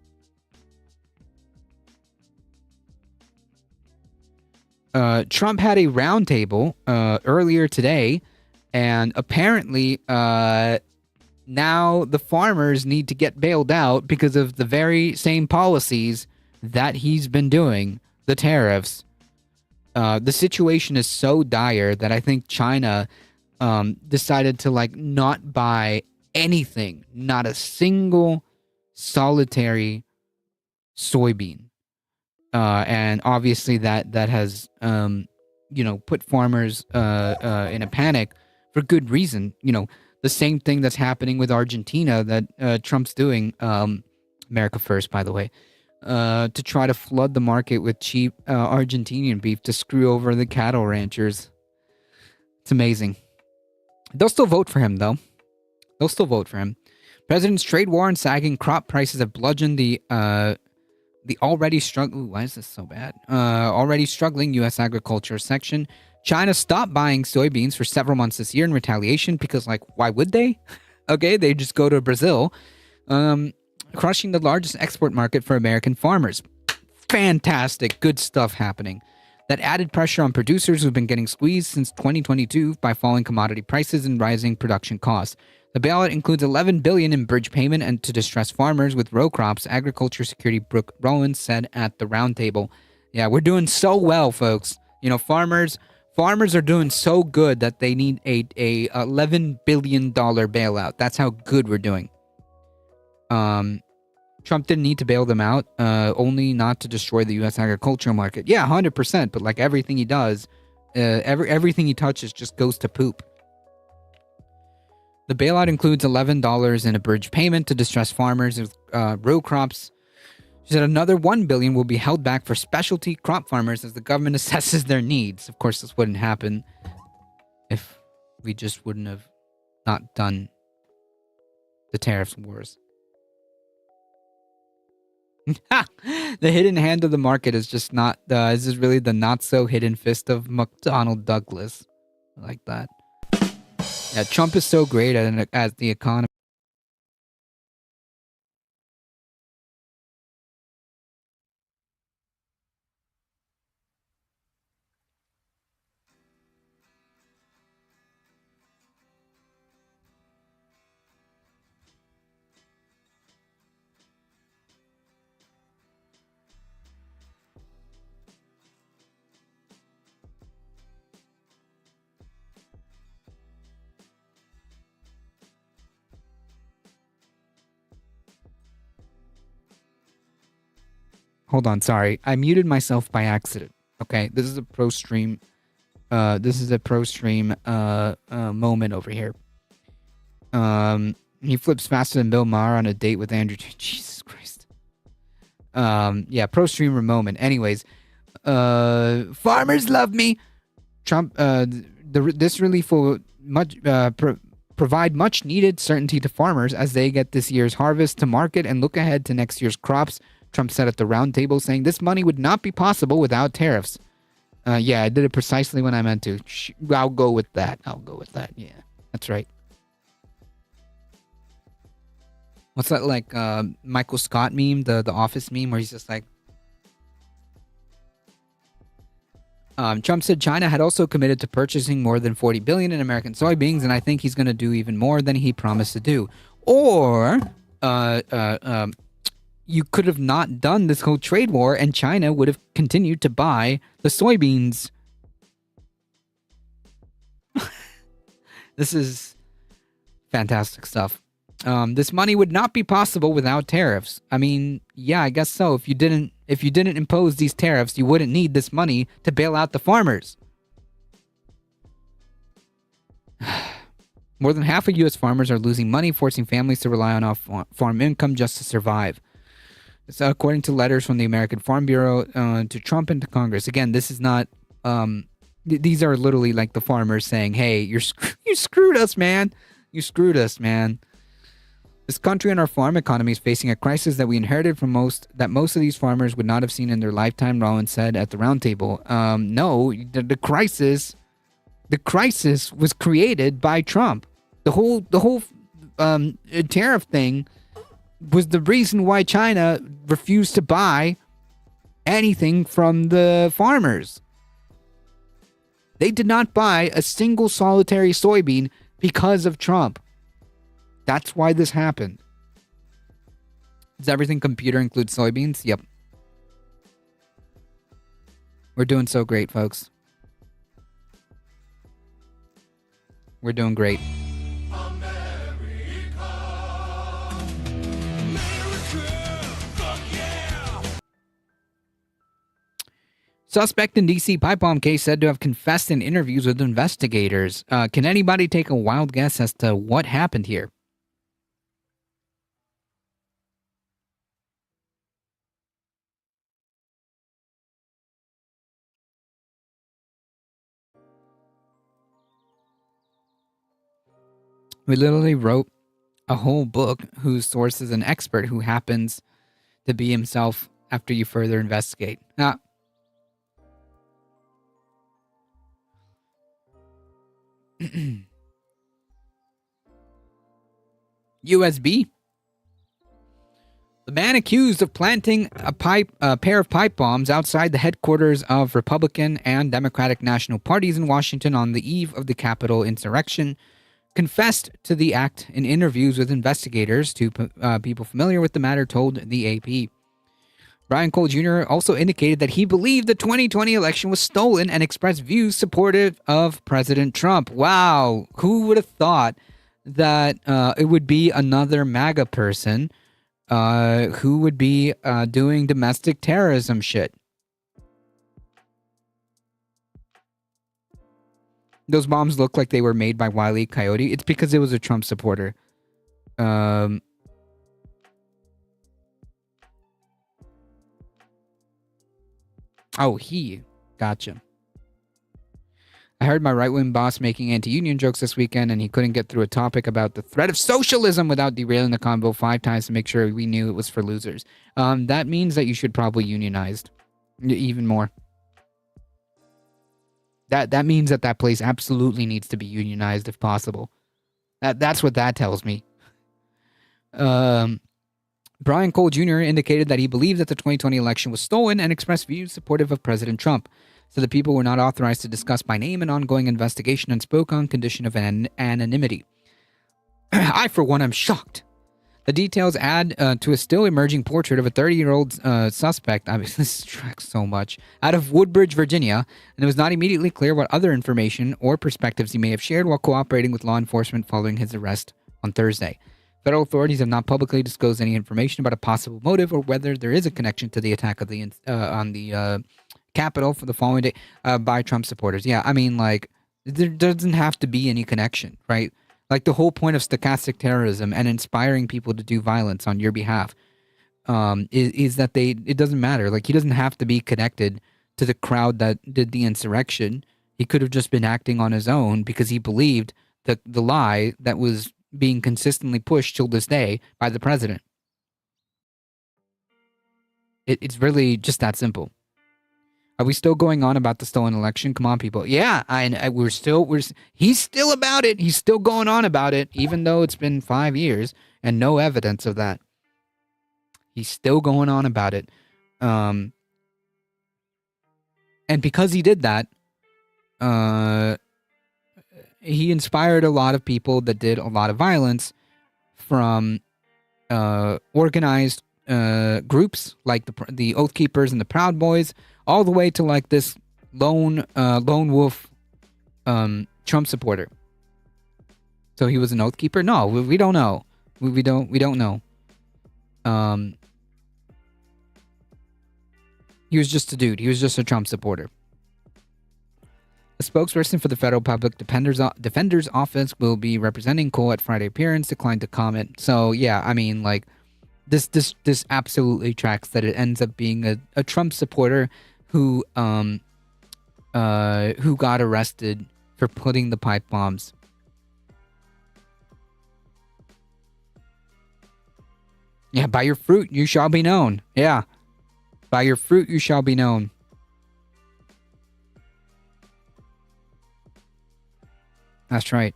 Trump had a roundtable earlier today, and apparently now the farmers need to get bailed out because of the very same policies that he's been doing, the tariffs. The situation is so dire that I think China decided to not buy anything, not a single solitary soybean. And obviously that has, put farmers in a panic for good reason. The same thing that's happening with Argentina that Trump's doing, America First, by the way, to try to flood the market with cheap Argentinian beef to screw over the cattle ranchers. It's amazing. They'll still vote for him, though. They'll still vote for him. President's trade war and sagging crop prices have bludgeoned the already struggling. Why is this so bad? Already struggling U.S. agriculture section. China stopped buying soybeans for several months this year in retaliation because, why would they? Okay, they just go to Brazil, crushing the largest export market for American farmers. Fantastic, good stuff happening. That added pressure on producers who've been getting squeezed since 2022 by falling commodity prices and rising production costs. The bailout includes $11 billion in bridge payment and to distressed farmers with row crops, Agriculture Security Brooke Rowan said at the roundtable. Yeah, we're doing so well, folks. Farmers are doing so good that they need a $11 billion bailout. That's how good we're doing. Trump didn't need to bail them out, only not to destroy the U.S. agricultural market. Yeah, 100%. But everything he does, everything he touches just goes to poop. The bailout includes $11 in a bridge payment to distressed farmers with row crops. She said another $1 billion will be held back for specialty crop farmers as the government assesses their needs. Of course, this wouldn't happen if we just wouldn't have not done the tariffs wars. The hidden hand of the market is just not. This is really the not so hidden fist of McDonnell Douglas. I like that. Yeah, Trump is so great at the economy. Hold on, sorry. I muted myself by accident. Okay, this is a pro stream. Moment over here. He flips faster than Bill Maher on a date with Andrew. Jesus Christ. Yeah, pro streamer moment. Anyways, farmers love me. Trump. This relief will provide much needed certainty to farmers as they get this year's harvest to market and look ahead to next year's crops. Trump said at the roundtable, saying this money would not be possible without tariffs. Yeah, I did it precisely when I meant to. I'll go with that. Yeah, that's right. What's that like Michael Scott meme, the Office meme, where he's just like... Trump said China had also committed to purchasing more than $40 billion in American soybeans, and I think he's going to do even more than he promised to do. Or... you could have not done this whole trade war and China would have continued to buy the soybeans. This is fantastic stuff. This money would not be possible without tariffs. I mean, yeah, I guess so. If you didn't impose these tariffs, you wouldn't need this money to bail out the farmers. More than half of U.S. farmers are losing money, forcing families to rely on off-farm income just to survive. So according to letters from the American Farm Bureau to Trump and to Congress. Again, this is not... these are literally like the farmers saying, hey, you screwed us, man. You screwed us, man. This country and our farm economy is facing a crisis that we inherited from most of these farmers would not have seen in their lifetime, Rollins said at the roundtable. No, the crisis was created by Trump. The whole tariff thing was the reason why China refused to buy anything from the farmers. They did not buy a single solitary soybean because of Trump. That's why this happened. Does everything computer include soybeans? Yep. We're doing so great, folks. We're doing great. Suspect in D.C. pipe bomb case said to have confessed in interviews with investigators. Can anybody take a wild guess as to what happened here? We literally wrote a whole book whose source is an expert who happens to be himself after you further investigate. USB. The man accused of planting a pair of pipe bombs outside the headquarters of Republican and Democratic national parties in Washington on the eve of the Capitol insurrection confessed to the act in interviews with investigators. Two people familiar with the matter told the AP. Brian Cole Jr. also indicated that he believed the 2020 election was stolen and expressed views supportive of President Trump. Wow, who would have thought that it would be another MAGA person who would be doing domestic terrorism shit? Those bombs look like they were made by Wile E. Coyote. It's because it was a Trump supporter. Oh, he. Gotcha. I heard my right-wing boss making anti-union jokes this weekend, and he couldn't get through a topic about the threat of socialism without derailing the convo 5 times to make sure we knew it was for losers. That means that you should probably unionize even more. That means that place absolutely needs to be unionized if possible. That's what that tells me. Brian Cole Jr. indicated that he believed that the 2020 election was stolen and expressed views supportive of President Trump. So the people were not authorized to discuss by name an ongoing investigation and spoke on condition of anonymity. I, for one, am shocked. The details add to a still emerging portrait of a 30-year-old suspect. I mean, this tracks so much. Out of Woodbridge, Virginia, and it was not immediately clear what other information or perspectives he may have shared while cooperating with law enforcement following his arrest on Thursday. Federal authorities have not publicly disclosed any information about a possible motive or whether there is a connection to the attack of on the Capitol for the following day by Trump supporters. Yeah, I mean, like, there doesn't have to be any connection, right? Like the whole point of stochastic terrorism and inspiring people to do violence on your behalf is that it doesn't matter. Like he doesn't have to be connected to the crowd that did the insurrection. He could have just been acting on his own because he believed the lie that was being consistently pushed till this day by the president. It's really just that simple. Are we still going on about the stolen election? Come on, people. Yeah, he's still about it. He's still going on about it, even though it's been 5 years and no evidence of that. He's still going on about it. And because he did that, he inspired a lot of people that did a lot of violence, from organized groups like the Oath Keepers and the Proud Boys, all the way to like this lone wolf Trump supporter. So he was an Oath Keeper? No, we don't know. We don't know. He was just a dude. He was just a Trump supporter. A spokesperson for the Federal Public Defender's Office will be representing Cole at Friday appearance, declined to comment. So yeah, I mean, like this absolutely tracks that it ends up being a Trump supporter who got arrested for putting the pipe bombs. Yeah, by your fruit you shall be known. Yeah. By your fruit you shall be known. That's right.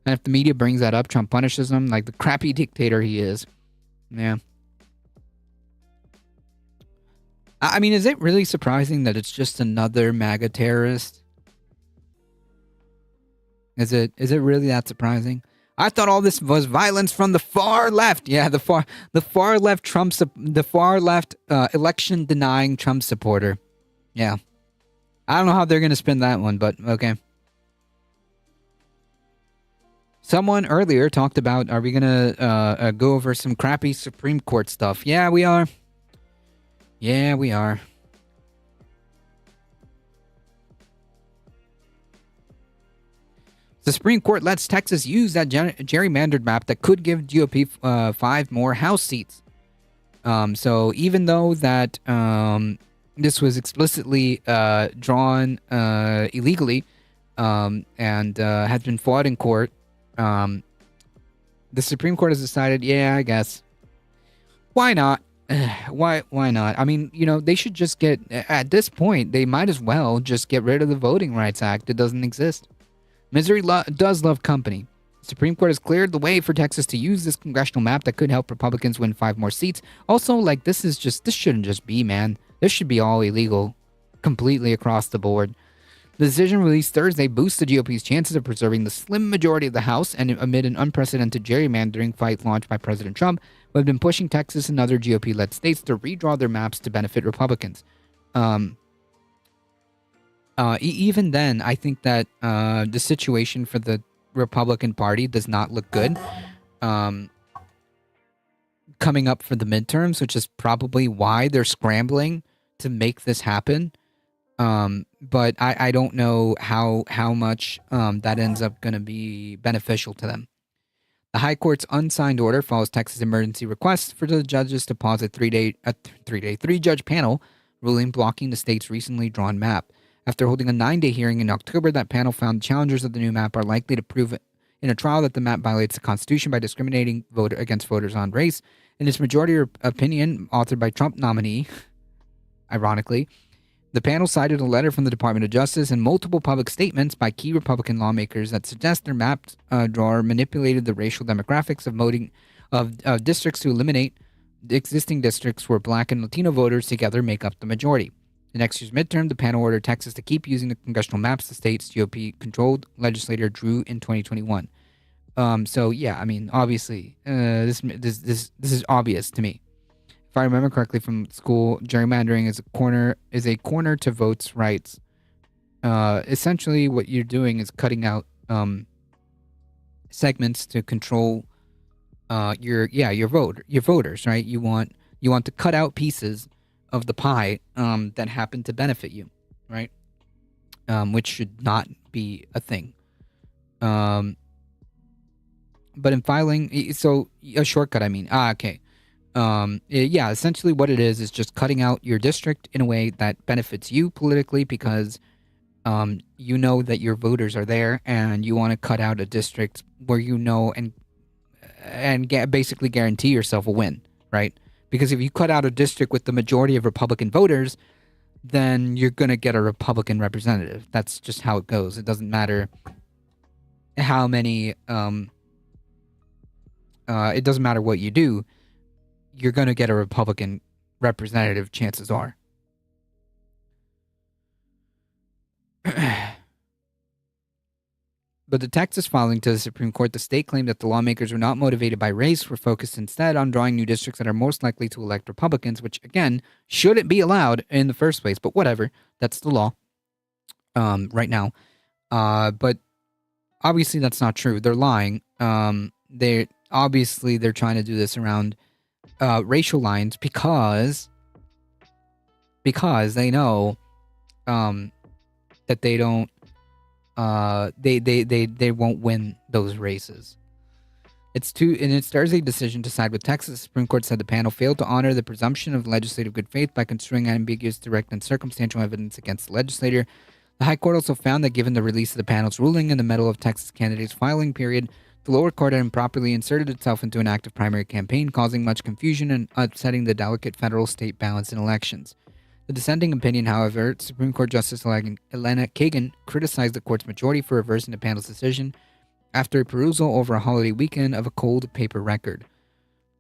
And if the media brings that up, Trump punishes him like the crappy dictator he is. Yeah. I mean, is it really surprising that it's just another MAGA terrorist? Is it really that surprising? I thought all this was violence from the far left. Yeah, the far left election denying Trump supporter. Yeah. I don't know how they're going to spin that one, but okay. Someone earlier talked about, are we going to go over some crappy Supreme Court stuff? Yeah, we are. Yeah, we are. The Supreme Court lets Texas use that gerrymandered map that could give GOP 5 more House seats. So even though that this was explicitly drawn illegally and has been fought in court, the Supreme Court has decided, yeah, I guess. Why not? Why not? I mean, you know, they should just get, at this point, they might as well just get rid of the Voting Rights Act. It doesn't exist. Misery does love company. The Supreme Court has cleared the way for Texas to use this congressional map that could help Republicans win 5 more seats. Also, like, this shouldn't just be, man. This should be all illegal. Completely across the board. The decision released Thursday boosts the GOP's chances of preserving the slim majority of the House, and amid an unprecedented gerrymandering fight launched by President Trump, who had been pushing Texas and other GOP-led states to redraw their maps to benefit Republicans. Even then, I think that the situation for the Republican Party does not look good. Coming up for the midterms, which is probably why they're scrambling to make this happen. But I don't know how much that ends up going to be beneficial to them. The High Court's unsigned order follows Texas' emergency request for the judges to pause a three-judge panel ruling blocking the state's recently drawn map. After holding a 9-day hearing in October, that panel found challengers of the new map are likely to prove in a trial that the map violates the Constitution by discriminating against voters on race. In its majority opinion, authored by Trump nominee, ironically, the panel cited a letter from the Department of Justice and multiple public statements by key Republican lawmakers that suggest their map drawer manipulated the racial demographics of districts to eliminate the existing districts where Black and Latino voters together make up the majority. The next year's midterm, the panel ordered Texas to keep using the congressional maps the state's GOP-controlled legislator drew in 2021. So yeah, I mean, obviously, this is obvious to me. If I remember correctly from school, gerrymandering is a corner to votes' rights. Essentially, what you're doing is cutting out segments to control your voters, right? You want You want to cut out pieces of the pie that happen to benefit you, right? Which should not be a thing. But in filing, so a shortcut, I mean. Okay. Yeah, essentially what it is just cutting out your district in a way that benefits you politically because you know that your voters are there and you want to cut out a district where you know and basically guarantee yourself a win, right? Because if you cut out a district with the majority of Republican voters, then you're going to get a Republican representative. That's just how it goes. It doesn't matter how many, it doesn't matter what you do, you're going to get a Republican representative, chances are. But the Texas filing to the Supreme Court, the state claimed that the lawmakers were not motivated by race, were focused instead on drawing new districts that are most likely to elect Republicans, which, again, shouldn't be allowed in the first place. But whatever, that's the law right now. But obviously that's not true. They're lying. They're trying to do this around racial lines because they know that they don't they won't win those races. In its Thursday decision to side with Texas, the Supreme Court said the panel failed to honor the presumption of legislative good faith by construing ambiguous, direct, and circumstantial evidence against the legislator. The High Court also found that given the release of the panel's ruling in the middle of Texas candidates' filing period, the lower court had improperly inserted itself into an active primary campaign, causing much confusion and upsetting the delicate federal-state balance in elections. The dissenting opinion, however, Supreme Court Justice Elena Kagan criticized the court's majority for reversing the panel's decision after a perusal over a holiday weekend of a cold paper record.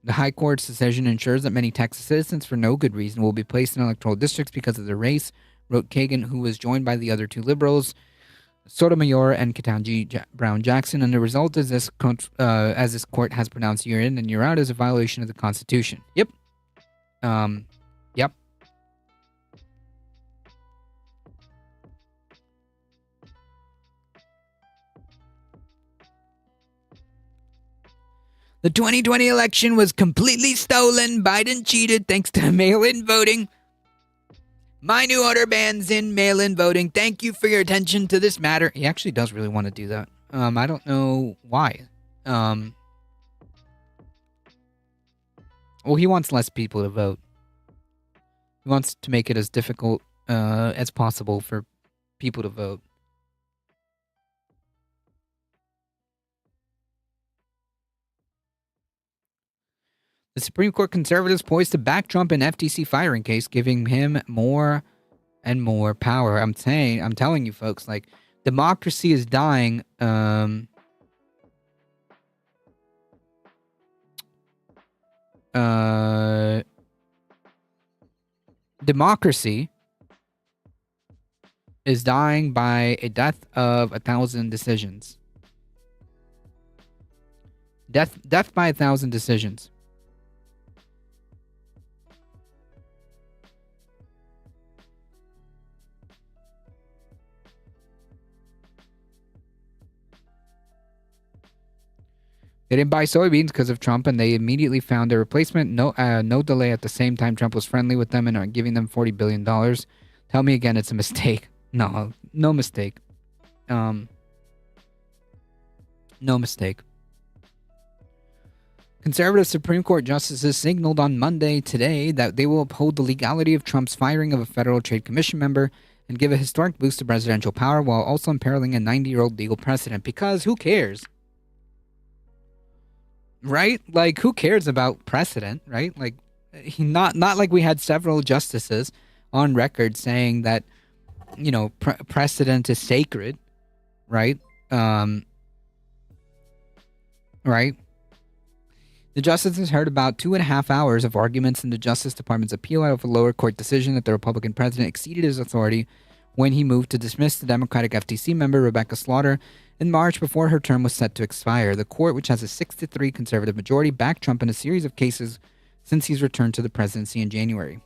The High Court's decision ensures that many Texas citizens, for no good reason, will be placed in electoral districts because of their race, wrote Kagan, who was joined by the other two liberals, Sotomayor and Ketanji Brown Jackson, and the result is this court has pronounced year in and year out as a violation of the Constitution. Yep. Yep. The 2020 election was completely stolen. Biden cheated thanks to mail-in voting. My new order bans in mail-in voting. Thank you for your attention to this matter. He actually does really want to do that. I don't know why. Well, he wants less people to vote. He wants to make it as difficult as possible for people to vote. The Supreme Court conservatives poised to back Trump in FTC firing case, giving him more and more power. I'm telling you folks, like, democracy is dying. Democracy is dying by a death of 1,000 decisions. Death by 1,000 decisions. They didn't buy soybeans because of Trump, and they immediately found a replacement. No delay. At the same time, Trump was friendly with them and are giving them $40 billion. Tell me again it's a mistake. No mistake. No mistake. Conservative Supreme Court justices signaled on Monday today that they will uphold the legality of Trump's firing of a Federal Trade Commission member and give a historic boost to presidential power while also imperiling a 90-year-old legal precedent. Because who cares? Right? Like, who cares about precedent, right? Like, not like we had several justices on record saying that, you know, precedent is sacred, right? Right? The justices heard about 2.5 hours of arguments in the Justice Department's appeal out of a lower court decision that the Republican president exceeded his authority when he moved to dismiss the Democratic FTC member Rebecca Slaughter in March before her term was set to expire. The court, which has a 6-3 conservative majority, backed Trump in a series of cases since he's returned to the presidency in January.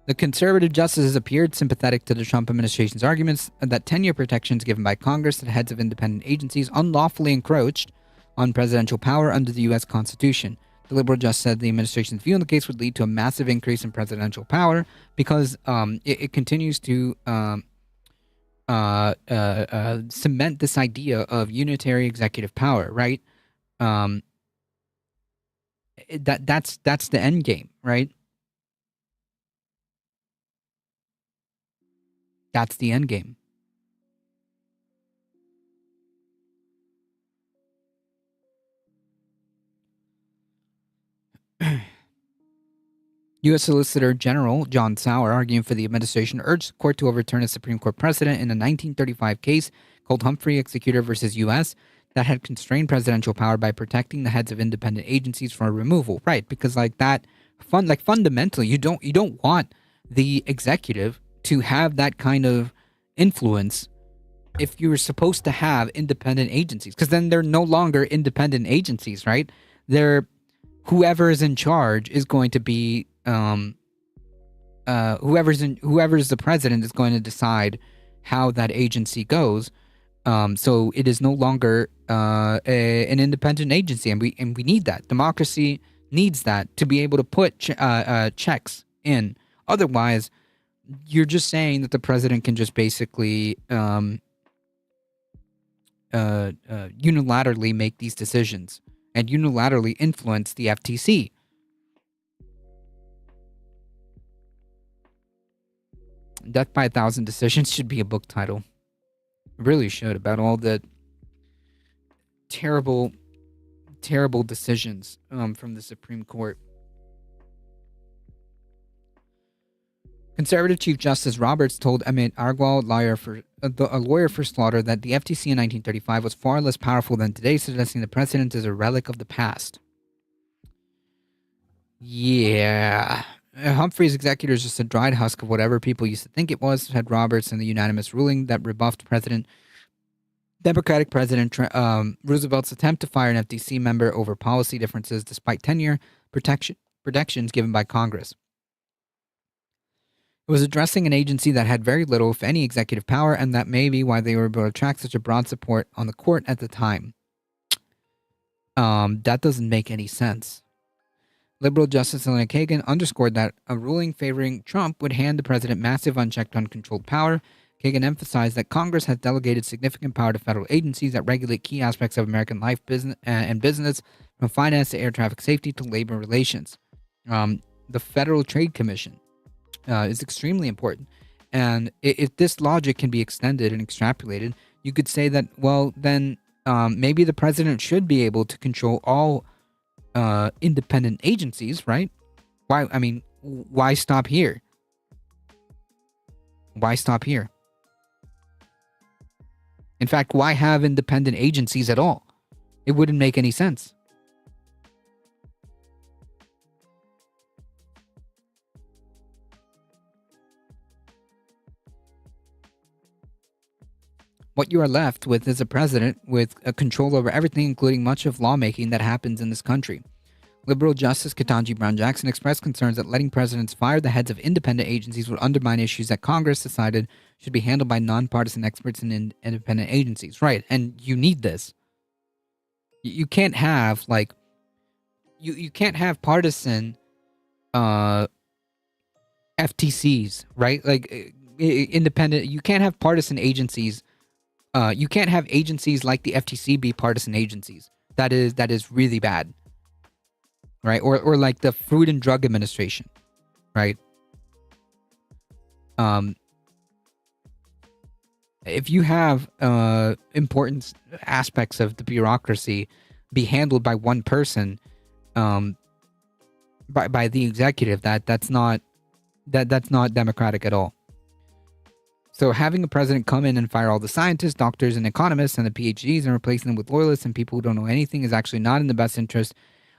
The conservative justices appeared sympathetic to the Trump administration's arguments that tenure protections given by Congress to heads of independent agencies unlawfully encroached on presidential power under the U.S. Constitution. The Liberal just said the administration's view on the case would lead to a massive increase in presidential power because it continues to cement this idea of unitary executive power, right? That's the end game, right? That's the end game. U.S. Solicitor General John Sauer, arguing for the administration, urged the court to overturn a Supreme Court precedent in a 1935 case called Humphrey Executor versus U.S. that had constrained presidential power by protecting the heads of independent agencies from removal. Right, because fundamentally, you don't want the executive to have that kind of influence if you were supposed to have independent agencies, because then they're no longer independent agencies, right? Whoever is in charge is going to be whoever's the president is going to decide how that agency goes. So it is no longer an independent agency, and we need that. Democracy needs that to be able to put checks in. Otherwise, you're just saying that the president can just basically unilaterally make these decisions and unilaterally influence the FTC. Death by 1,000 Decisions should be a book title. It really should, about all the terrible decisions from the Supreme Court. Conservative Chief Justice Roberts told Amit Agarwal, a lawyer for Slaughter, that the FTC in 1935 was far less powerful than today, suggesting the precedent is a relic of the past. Yeah. Humphrey's executor is just a dried husk of whatever people used to think it was, said Roberts in the unanimous ruling that rebuffed Democratic President Roosevelt's attempt to fire an FTC member over policy differences despite tenure protections given by Congress. It was addressing an agency that had very little, if any, executive power, and that may be why they were able to attract such a broad support on the court at the time. That doesn't make any sense. Liberal Justice Elena Kagan underscored that a ruling favoring Trump would hand the president massive, unchecked, uncontrolled power. Kagan emphasized that Congress has delegated significant power to federal agencies that regulate key aspects of American life and business, from finance to air traffic safety to labor relations. The Federal Trade Commission is extremely important. And if this logic can be extended and extrapolated, you could say that, well, then maybe the president should be able to control all independent agencies, right? Why stop here? Why stop here? In fact, why have independent agencies at all? It wouldn't make any sense. What you are left with is a president with a control over everything, including much of lawmaking that happens in this country. Liberal Justice Ketanji Brown Jackson expressed concerns that letting presidents fire the heads of independent agencies would undermine issues that Congress decided should be handled by nonpartisan experts in independent agencies. Right, and you need this. You can't have, you can't have partisan FTCs, right? Independent, you can't have partisan agencies. You can't have agencies like the FTC be partisan agencies. That is really bad. Right? Or like the Food and Drug Administration, right? If you have important aspects of the bureaucracy be handled by one person, by the executive, that's not democratic at all. So having a president come in and fire all the scientists, doctors, and economists and the PhDs and replacing them with loyalists and people who don't know anything is actually not in the best interest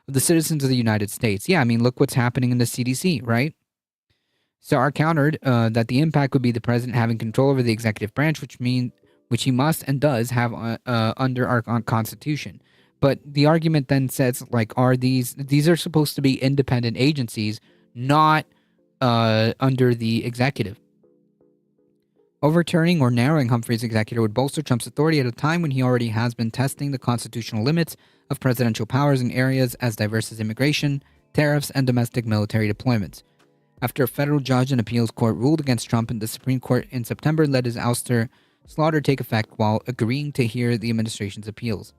of the citizens of the United States. Yeah, I mean, look what's happening in the CDC, right? Starr countered that the impact would be the president having control over the executive branch, which he must and does have under our Constitution. But the argument then says, these are supposed to be independent agencies, not under the executive. Overturning or narrowing Humphrey's executive would bolster Trump's authority at a time when he already has been testing the constitutional limits of presidential powers in areas as diverse as immigration, tariffs, and domestic military deployments. After a federal judge and appeals court ruled against Trump, and the Supreme Court in September let his ouster slaughter take effect while agreeing to hear the administration's appeals.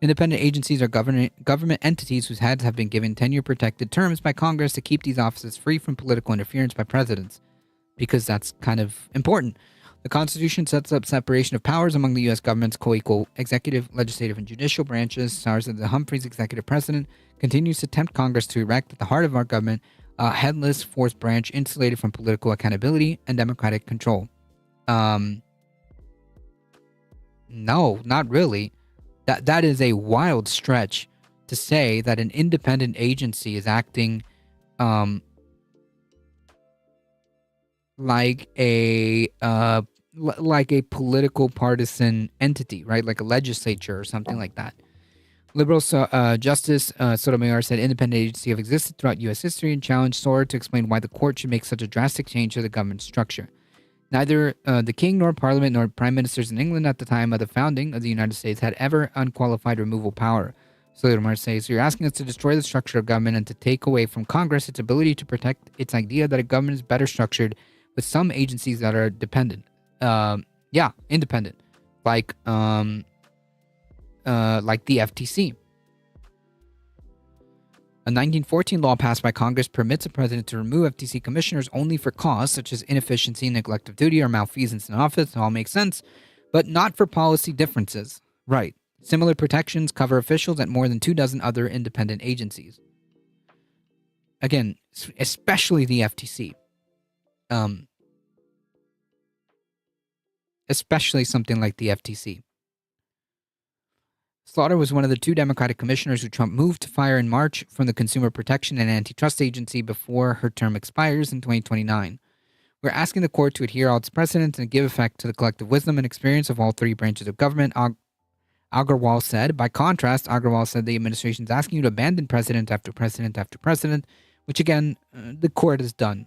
Independent agencies are government entities whose heads have been given tenure-protected terms by Congress to keep these offices free from political interference by presidents, because that's kind of important. The Constitution sets up separation of powers among the U.S. government's co-equal executive, legislative, and judicial branches. Stars of the Humphrey's executive president continues to tempt Congress to erect at the heart of our government a headless fourth branch insulated from political accountability and democratic control. No, not really. That is a wild stretch to say that an independent agency is acting like a political partisan entity, right? Like a legislature or something like that. Liberal Justice Sotomayor said independent agencies have existed throughout U.S. history and challenged Sohr to explain why the court should make such a drastic change to the government structure. Neither the king nor parliament nor prime ministers in England at the time of the founding of the United States had ever unqualified removal power. Sotomayor says, you're asking us to destroy the structure of government and to take away from Congress its ability to protect its idea that a government is better structured with some agencies that are dependent. Independent. Like the FTC. A 1914 law passed by Congress permits a president to remove FTC commissioners only for cause such as inefficiency, neglect of duty, or malfeasance in office. It all makes sense, but not for policy differences. Right. Similar protections cover officials at more than 24 other independent agencies. Again, especially the FTC. Especially something like the FTC. Slaughter was one of the 2 Democratic commissioners who Trump moved to fire in March from the Consumer Protection and Antitrust Agency before her term expires in 2029. We're asking the court to adhere all its precedents and give effect to the collective wisdom and experience of all 3 branches of government, Agarwal said. By contrast, Agarwal said the administration is asking you to abandon precedent after precedent after precedent, which again, the court has done.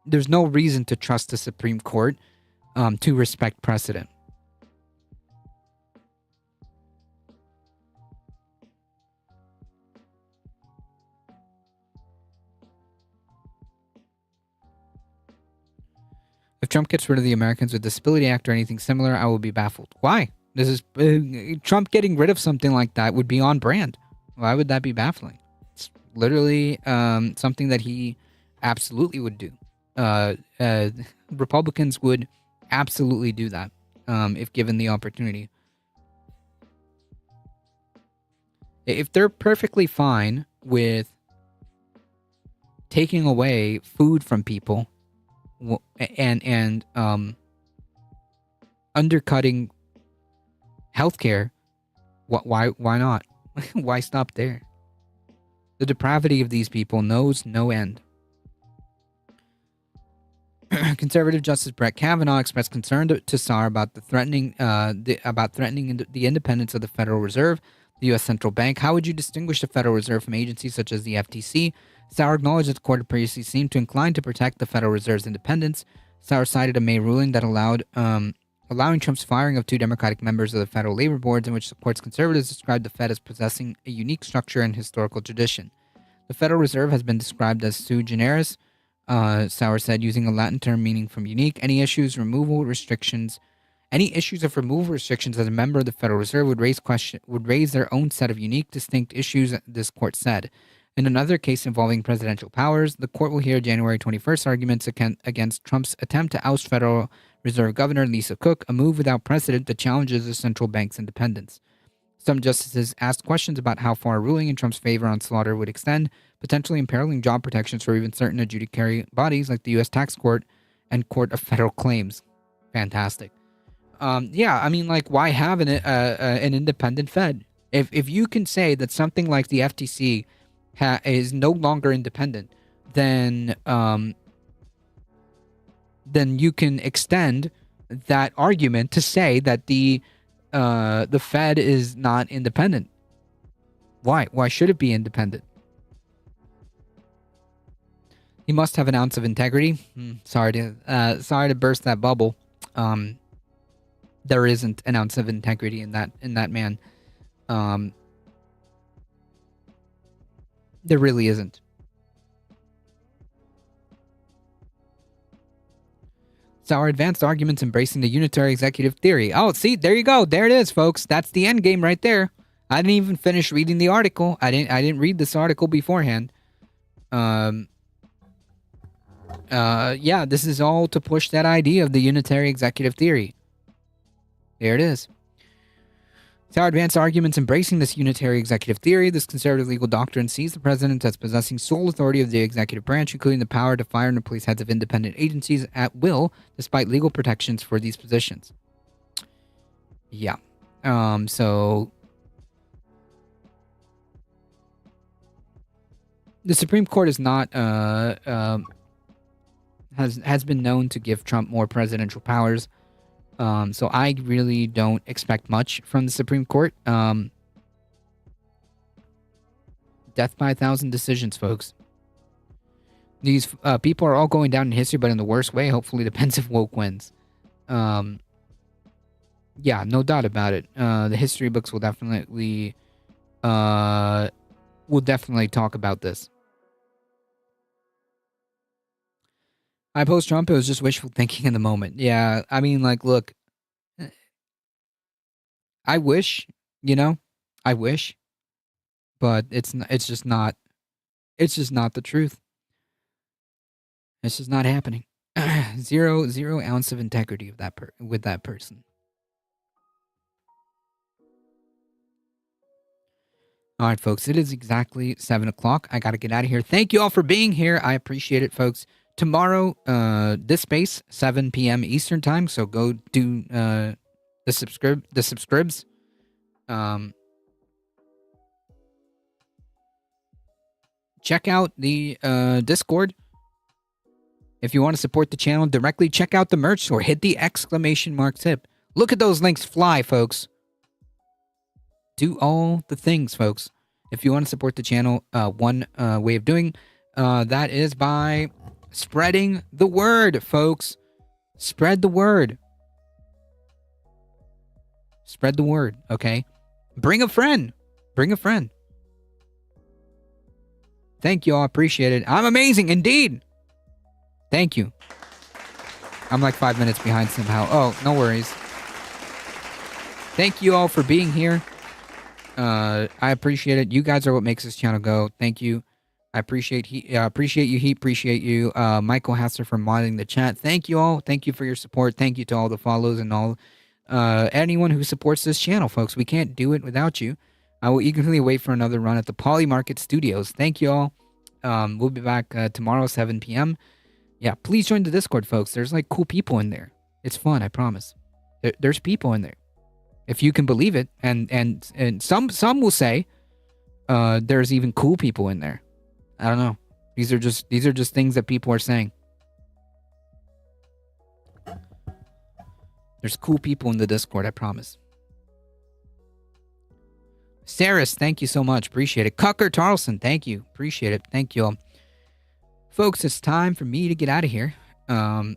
There's no reason to trust the Supreme Court to respect precedent. If Trump gets rid of the Americans with Disability Act or anything similar, I will be baffled. Why? This is Trump getting rid of something like that would be on brand. Why would that be baffling? It's literally something that he absolutely would do. Republicans would absolutely do that if given the opportunity. If they're perfectly fine with taking away food from people and undercutting healthcare, why not? Why stop there? The depravity of these people knows no end. Conservative Justice Brett Kavanaugh expressed concern to Sohr about threatening the independence of the Federal Reserve, the U.S. Central Bank. How would you distinguish the Federal Reserve from agencies such as the FTC? Sohr acknowledged that the court previously seemed to incline to protect the Federal Reserve's independence. Sohr cited a May ruling that allowing Trump's firing of 2 Democratic members of the Federal Labor Boards, in which the court's conservatives described the Fed as possessing a unique structure and historical tradition. The Federal Reserve has been described as sui generis, Sohr said, using a Latin term meaning from unique. Any issues of removal restrictions as a member of the Federal Reserve would raise their own set of unique, distinct issues, this court said. In another case involving presidential powers, the court will hear January 21st arguments against Trump's attempt to oust Federal Reserve Governor Lisa Cook, a move without precedent that challenges the central bank's independence. Some justices asked questions about how far a ruling in Trump's favor on Slaughter would extend, potentially imperiling job protections for even certain adjudicatory bodies like the U.S. Tax Court and Court of Federal Claims. Fantastic. Why have an independent Fed? If you can say that something like the FTC is no longer independent, then you can extend that argument to say that the Fed is not independent. Why? Why should it be independent? He must have an ounce of integrity. Sorry to burst that bubble. There isn't an ounce of integrity in that man. There really isn't. So our advanced arguments embracing the unitary executive theory. Oh, see, there you go. There it is, folks. That's the end game right there. I didn't even finish reading the article. I didn't read this article beforehand. Yeah, this is all to push that idea of the unitary executive theory. There it is. So our advanced arguments embracing this unitary executive theory, this conservative legal doctrine sees the president as possessing sole authority of the executive branch, including the power to fire and replace heads of independent agencies at will, despite legal protections for these positions. Yeah. So the Supreme Court is not has been known to give Trump more presidential powers. So I really don't expect much from the Supreme Court. Death by 1,000 decisions, folks. These people are all going down in history, but in the worst way. Hopefully the pensive woke wins. Yeah, no doubt about it. The history books will definitely talk about this. I post Trump, it was just wishful thinking in the moment. Yeah, I mean, like, look, I wish, I wish, but it's just not the truth. It's just not happening. Zero ounce of integrity of with that person. All right, folks, it is exactly 7 o'clock. I got to get out of here. Thank you all for being here. I appreciate it, folks. Tomorrow, this space, 7 p.m. Eastern time. So go do the subscribes. Check out the Discord. If you want to support the channel directly, check out the merch store. Hit the exclamation mark tip. Look at those links fly, folks. Do all the things, folks. If you want to support the channel, one way of doing that is by spreading the word, folks. Spread the word. Spread the word, okay? Bring a friend. Bring a friend. Thank you all. Appreciate it. I'm amazing, indeed. Thank you. I'm like 5 minutes behind somehow. Oh, no worries. Thank you all for being here. I appreciate it. You guys are what makes this channel go. Thank you. I appreciate you, Heat. Appreciate you, Michael Hasser, for modding the chat. Thank you all. Thank you for your support. Thank you to all the follows and all anyone who supports this channel, folks. We can't do it without you. I will eagerly wait for another run at the Poly Market Studios. Thank you all. We'll be back tomorrow, 7 p.m. Yeah, please join the Discord, folks. There's like cool people in there. It's fun, I promise. There's people in there, if you can believe it. And some will say there's even cool people in there. I don't know. These are just things that people are saying. There's cool people in the Discord, I promise. Saris, thank you so much. Appreciate it. Cucker Tarleson, thank you. Appreciate it. Thank you all. Folks, it's time for me to get out of here. I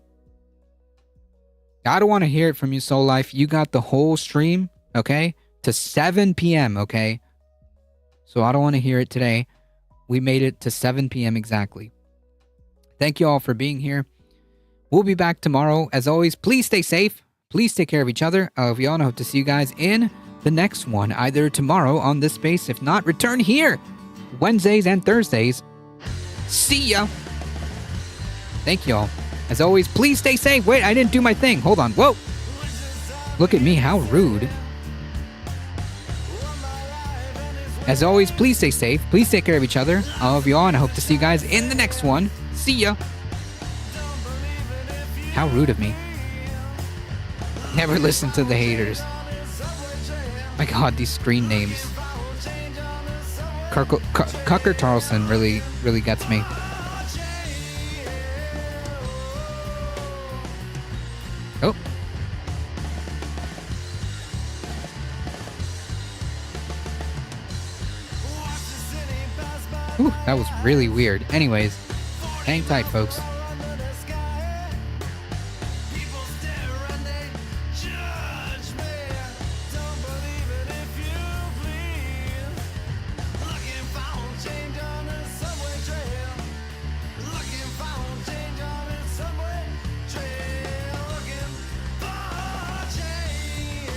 don't want to hear it from you, Soul Life. You got the whole stream, okay, to 7 p.m., okay? So I don't want to hear it today. We made it to 7 p.m. exactly. Thank you all for being here. We'll be back tomorrow. As always, please stay safe. Please take care of each other. I love you all, and I hope to see you guys in the next one, either tomorrow on this space. If not, return here Wednesdays and Thursdays. See ya. Thank you all. As always, please stay safe. Wait, I didn't do my thing. Hold on. Whoa. Look at me. How rude. As always, please stay safe. Please take care of each other. I love you all, and I hope to see you guys in the next one. See ya. How rude of me. Never listen to the haters. My God, these screen names. Cucker Tarleson really gets me. Oh. Ooh, that was really weird. Anyways, Hang tight, folks. People stare and they judge me. Don't believe it if you please. Looking for change on the subway trail. Looking for change on the subway trail. Looking for change.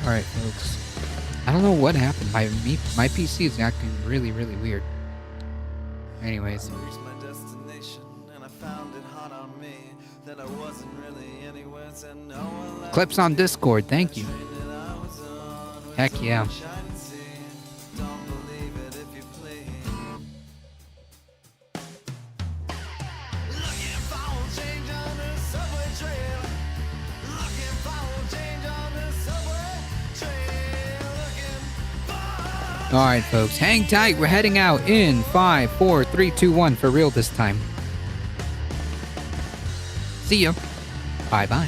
All right, folks. I don't know what happened. My PC is acting really, really weird. Anyways. Reached my destination and I found it hard on me that I wasn't really anywhere to no one left. Clips on Discord. Thank you. Heck yeah. Don't believe it if you please. Looking for change on the subway trail. Looking for change on the subway trail. Looking for. All right, folks. Hang tight. We're heading out in 5, 4, 3, 2, 1 for real this time. See ya. Bye-bye.